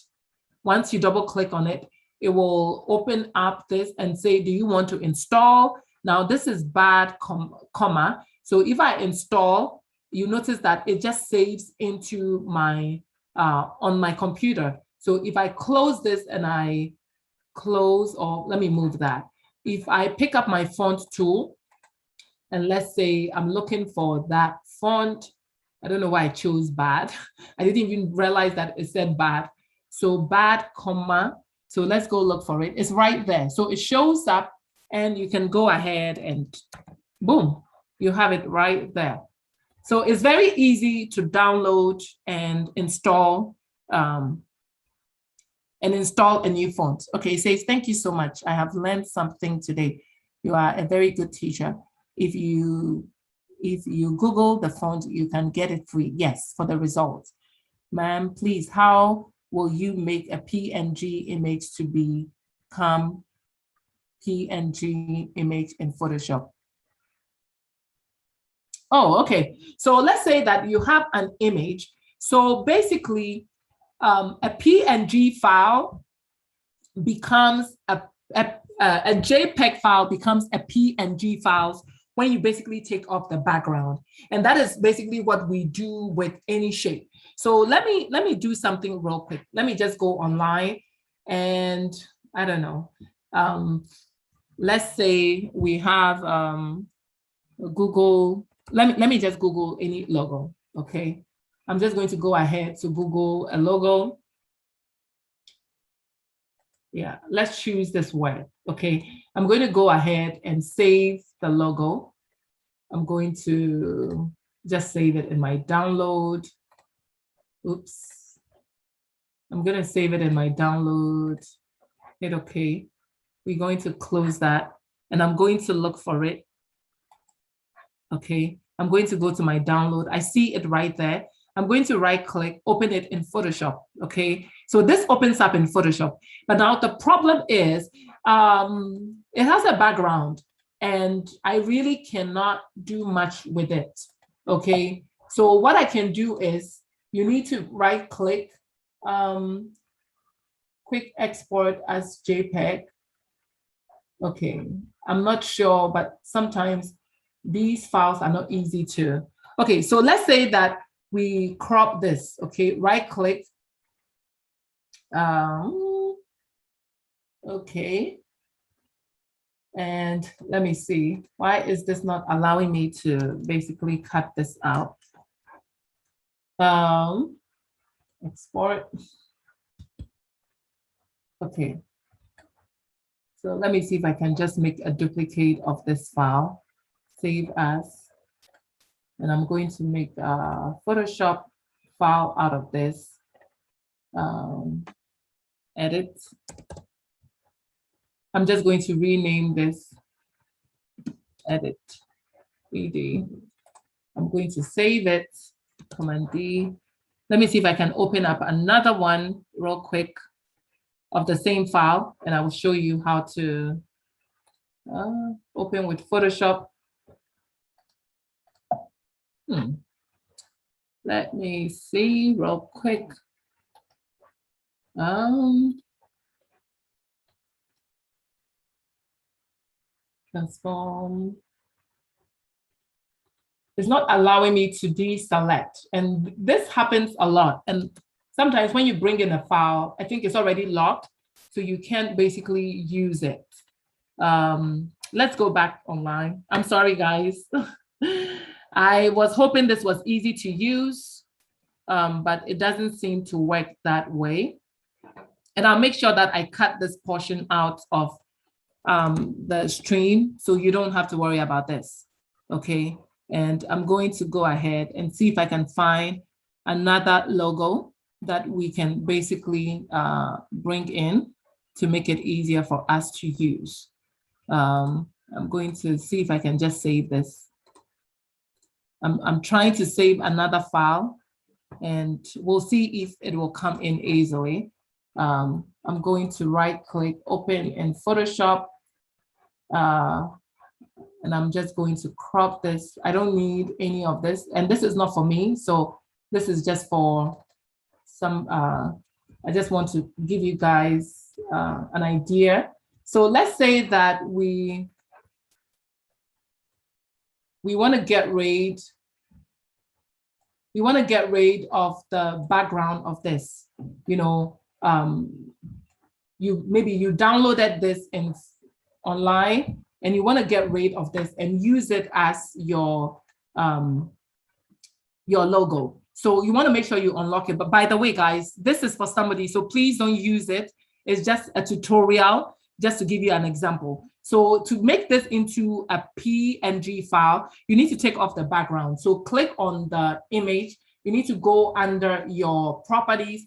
Once you double click on it, it will open up this and say, do you want to install? Now this is bad, comma. So if I install, you notice that it just saves into my, on my computer. So if I close this and I close, or let me move that. If I pick up my font tool, and let's say I'm looking for that font, I don't know why I chose bad. I didn't even realize that it said bad. So bad, comma. So let's go look for it. It's right there. So it shows up and you can go ahead and boom, you have it right there. So it's very easy to download and install a new font. Okay, it says, thank you so much. I have learned something today. You are a very good teacher. If you Google the font, you can get it free. Yes, for the results. Ma'am, please, how will you make a PNG image to become PNG image in Photoshop? Oh, okay. So let's say that you have an image. So basically, a PNG file becomes a JPEG file becomes a PNG file when you basically take off the background. And that is basically what we do with any shape. So let me do something real quick. Let me just go online and I don't know. Let's say we have Google. Let me just Google any logo. Okay. I'm just going to go ahead to Google a logo. Yeah, let's choose this word. Okay, I'm going to go ahead and save the logo. I'm going to just save it in my download. Oops. I'm going to save it in my download. Hit OK. We're going to close that and I'm going to look for it. Okay, I'm going to go to my download. I see it right there. I'm going to right click, open it in Photoshop. Okay, so this opens up in Photoshop. But now the problem is it has a background and I really cannot do much with it. Okay, so what I can do is you need to right click, quick export as JPEG. Okay, I'm not sure, but sometimes these files are not easy to. Okay, so let's say that we crop this, okay, right click. Okay. And let me see, why is this not allowing me to basically cut this out? Export. Okay. So let me see if I can just make a duplicate of this file, save as. And I'm going to make a Photoshop file out of this. Edit. I'm just going to rename this edit 3D. I'm going to save it, Command D. Let me see if I can open up another one real quick of the same file, and I will show you how to open with Photoshop. Let me see real quick. Transform. It's not allowing me to deselect. And this happens a lot. And sometimes when you bring in a file, I think it's already locked, so you can't basically use it. Let's go back online. I'm sorry, guys. I was hoping this was easy to use, but it doesn't seem to work that way. And I'll make sure that I cut this portion out of the stream so you don't have to worry about this, okay? And I'm going to go ahead and see if I can find another logo that we can basically bring in to make it easier for us to use. I'm going to see if I can just save this. I'm trying to save another file and we'll see if it will come in easily. I'm going to right click, open in Photoshop. And I'm just going to crop this. I don't need any of this. And this is not for me. So this is just for some, I just want to give you guys an idea. So let's say that we want to get rid we want to get rid of the background of this. You know, maybe you downloaded this online and you want to get rid of this and use it as your logo. So you want to make sure you unlock it. But by the way, guys, this is for somebody, so please don't use it. It's just a tutorial, just to give you an example. So to make this into a PNG file, you need to take off the background. So click on the image. You need to go under your properties,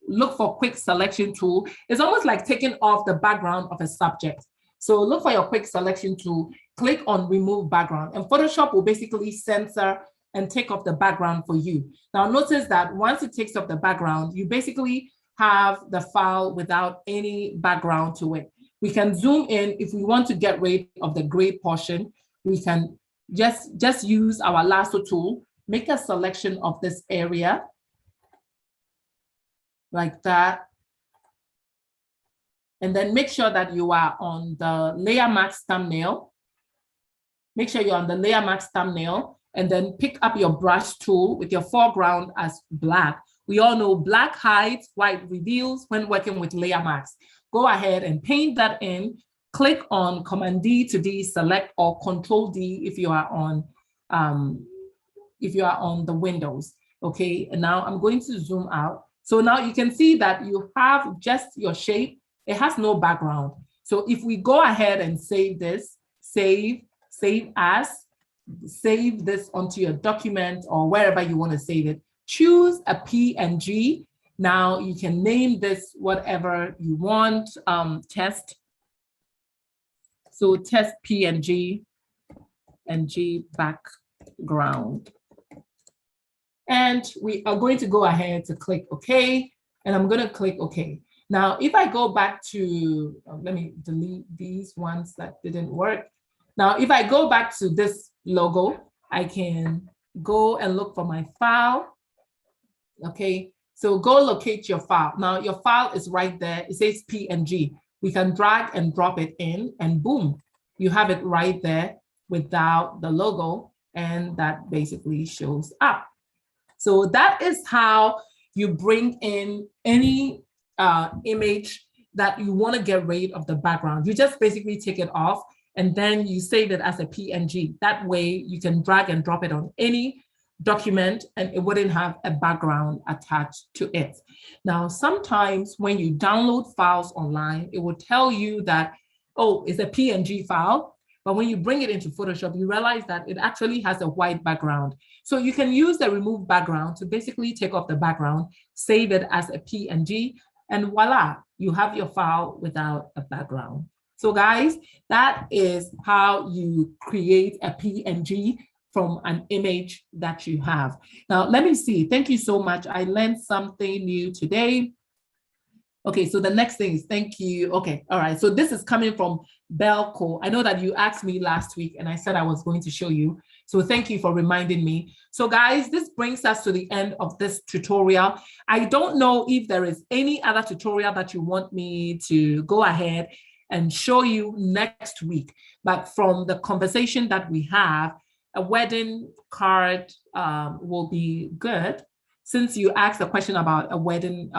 look for quick selection tool. It's almost like taking off the background of a subject. So look for your quick selection tool, click on remove background, and Photoshop will basically censor and take off the background for you. Now notice that once it takes off the background, you basically have the file without any background to it. We can zoom in if we want to get rid of the gray portion. We can just use our lasso tool, make a selection of this area like that. And then make sure that you are on the layer max thumbnail. Make sure you're on the layer max thumbnail, and then pick up your brush tool with your foreground as black. We all know black hides, white reveals when working with layer max. Go ahead and paint that in. Click on Command D to deselect, or Control D if you are on the Windows. Okay, and now I'm going to zoom out. So now you can see that you have just your shape. It has no background. So if we go ahead and save this, save as, save this onto your document or wherever you want to save it, choose a PNG. Now you can name this whatever you want, test. So test PNG, NG background. And we are going to go ahead to click OK, and I'm going to click OK. Now, if I go back to, let me delete these ones that didn't work. Now, if I go back to this logo, I can go and look for my file. Okay, so go locate your file. Now, your file is right there. It says PNG. We can drag and drop it in, and boom, you have it right there without the logo, and that basically shows up. So that is how you bring in any image that you want to get rid of the background. You just basically take it off, and then you save it as a PNG. That way you can drag and drop it on any document and it wouldn't have a background attached to it. Now, sometimes when you download files online, it will tell you that, oh, it's a PNG file. But when you bring it into Photoshop, you realize that it actually has a white background. So you can use the remove background to basically take off the background, save it as a PNG, and voila, you have your file without a background. So guys, that is how you create a PNG from an image that you have. Now, let me see. Thank you so much. I learned something new today. Okay, so the next thing is thank you. Okay, all right. So this is coming from Belco. I know that you asked me last week and I said I was going to show you. So thank you for reminding me. So guys, this brings us to the end of this tutorial. I don't know if there is any other tutorial that you want me to go ahead and show you next week. But from the conversation that we have, a wedding card will be good, since you asked a question about a wedding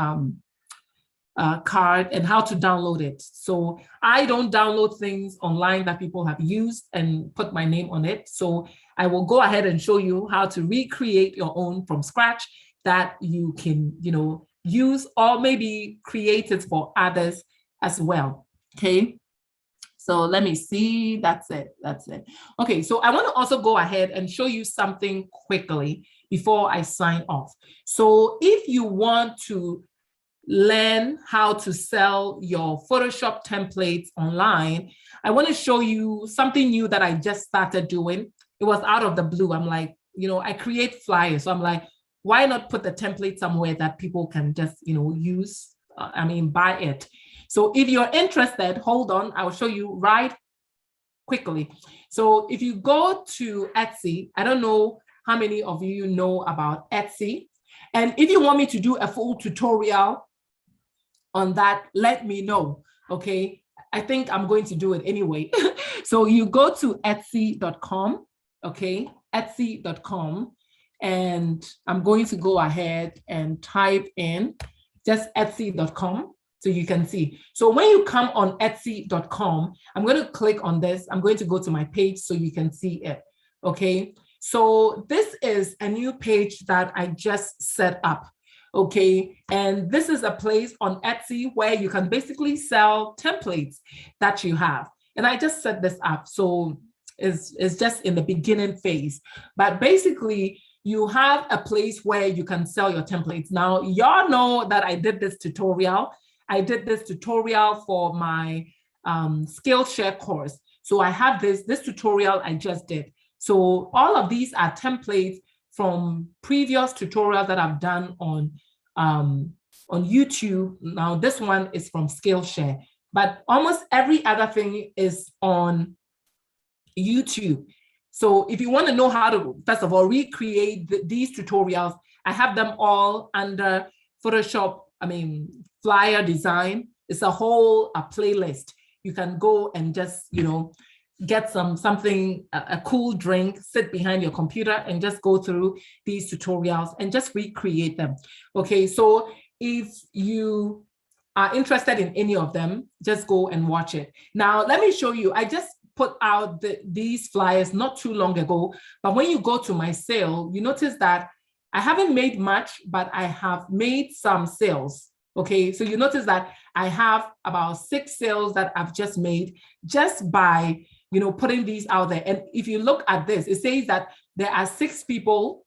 card and how to download it. So I don't download things online that people have used and put my name on it. So I will go ahead and show you how to recreate your own from scratch that you can, use, or maybe create it for others as well. Okay. So let me see. That's it. Okay. So I want to also go ahead and show you something quickly before I sign off. So if you want to learn how to sell your Photoshop templates online, I want to show you something new that I just started doing. It was out of the blue. I'm like, I create flyers. So I'm like, why not put the template somewhere that people can just, use, buy it. So if you're interested, hold on, I'll show you right quickly. So if you go to Etsy, I don't know how many of you know about Etsy. And if you want me to do a full tutorial on that, let me know, okay? I think I'm going to do it anyway. So you go to Etsy.com, okay? Etsy.com, and I'm going to go ahead and type in just Etsy.com so you can see. So when you come on Etsy.com, I'm going to click on this. I'm going to go to my page so you can see it. Okay. So this is a new page that I just set up. Okay. And this is a place on Etsy where you can basically sell templates that you have. And I just set this up. So it's just in the beginning phase. But basically, you have a place where you can sell your templates. Now, y'all know that I did this tutorial. I did this tutorial for my SKILLSHARE course. So I have this tutorial I just did. So all of these are templates from previous tutorials that I've done on YouTube. Now, this one is from SKILLSHARE, but almost every other thing is on YouTube. So if you want to know how to, first of all, recreate these tutorials, I have them all under Photoshop, flyer design. It's a whole playlist. You can go and just, get something, a cool drink, sit behind your computer and just go through these tutorials and just recreate them. Okay, so if you are interested in any of them, just go and watch it. Now, let me show you. I just put out these flyers not too long ago, but when you go to my sale, you notice that I haven't made much, but I have made some sales. Okay, so you notice that I have about 6 sales that I've just made just by, putting these out there. And if you look at this, it says that there are 6 people.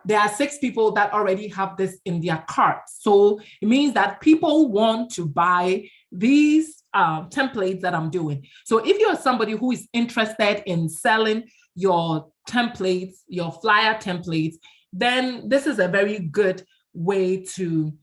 There are 6 people that already have this in their cart. So it means that people want to buy these templates that I'm doing. So if you're somebody who is interested in selling your templates, your flyer templates, then this is a very good way to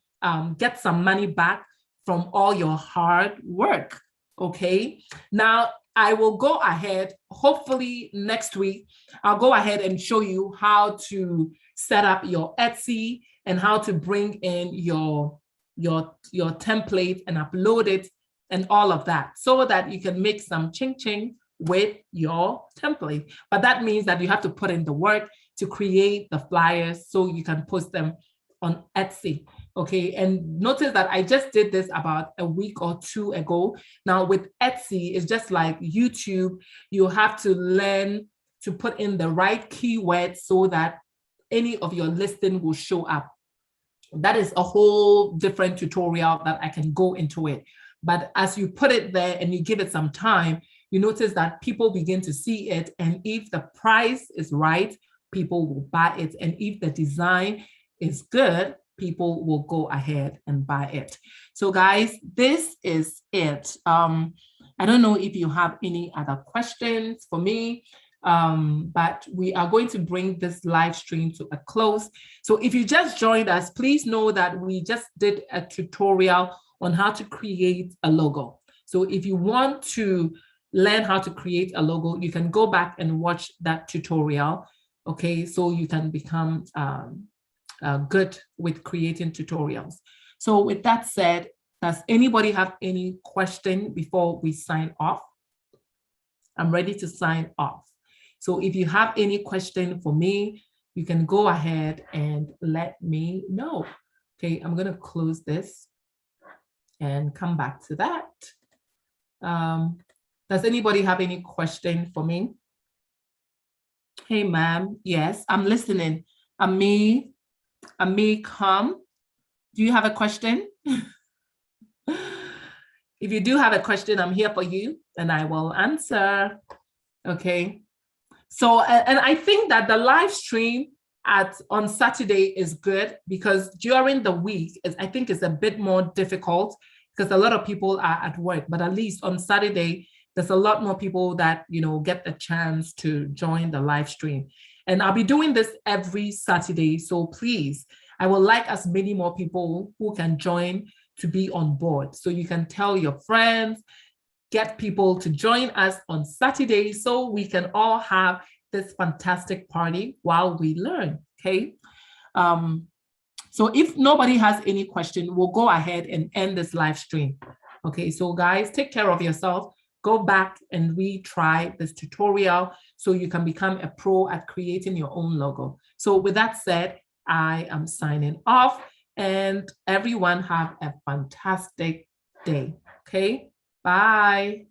get some money back from all your hard work. Okay. Now, I will go ahead, hopefully next week, I'll go ahead and show you how to set up your Etsy and how to bring in your template and upload it and all of that so that you can make some ching-ching with your template. But that means that you have to put in the work to create the flyers so you can post them on Etsy. Okay, and notice that I just did this about a week or 2 ago. Now with Etsy, it's just like YouTube. You have to learn to put in the right keywords so that any of your listing will show up. That is a whole different tutorial that I can go into it. But as you put it there and you give it some time, you notice that people begin to see it. And if the price is right, people will buy it. And if the design is good, people will go ahead and buy it. So guys, this is it. I don't know if you have any other questions for me, but we are going to bring this live stream to a close. So if you just joined us, please know that we just did a tutorial on how to create a logo. So if you want to learn how to create a logo, you can go back and watch that tutorial. Okay, so you can become good with creating tutorials. So with that said, does anybody have any question before we sign off? I'm ready to sign off. So if you have any question for me, you can go ahead and let me know. Okay, I'm going to close this and come back to that. Does anybody have any question for me? Hey, ma'am. Yes, I'm listening. Ami, come. Do you have a question? If you do have a question, I'm here for you and I will answer. Okay. So, and I think that the live stream on Saturday is good because during the week, I think it's a bit more difficult because a lot of people are at work, but at least on Saturday, there's a lot more people that, get the chance to join the live stream. And I'll be doing this every Saturday. So please, I would like as many more people who can join to be on board. So you can tell your friends, get people to join us on Saturday so we can all have this fantastic party while we learn, okay? So if nobody has any question, we'll go ahead and end this live stream. Okay, so guys, take care of yourself. go back and retry this tutorial so you can become a pro at creating your own logo. So with that said, I am signing off, and everyone have a fantastic day. Okay, bye.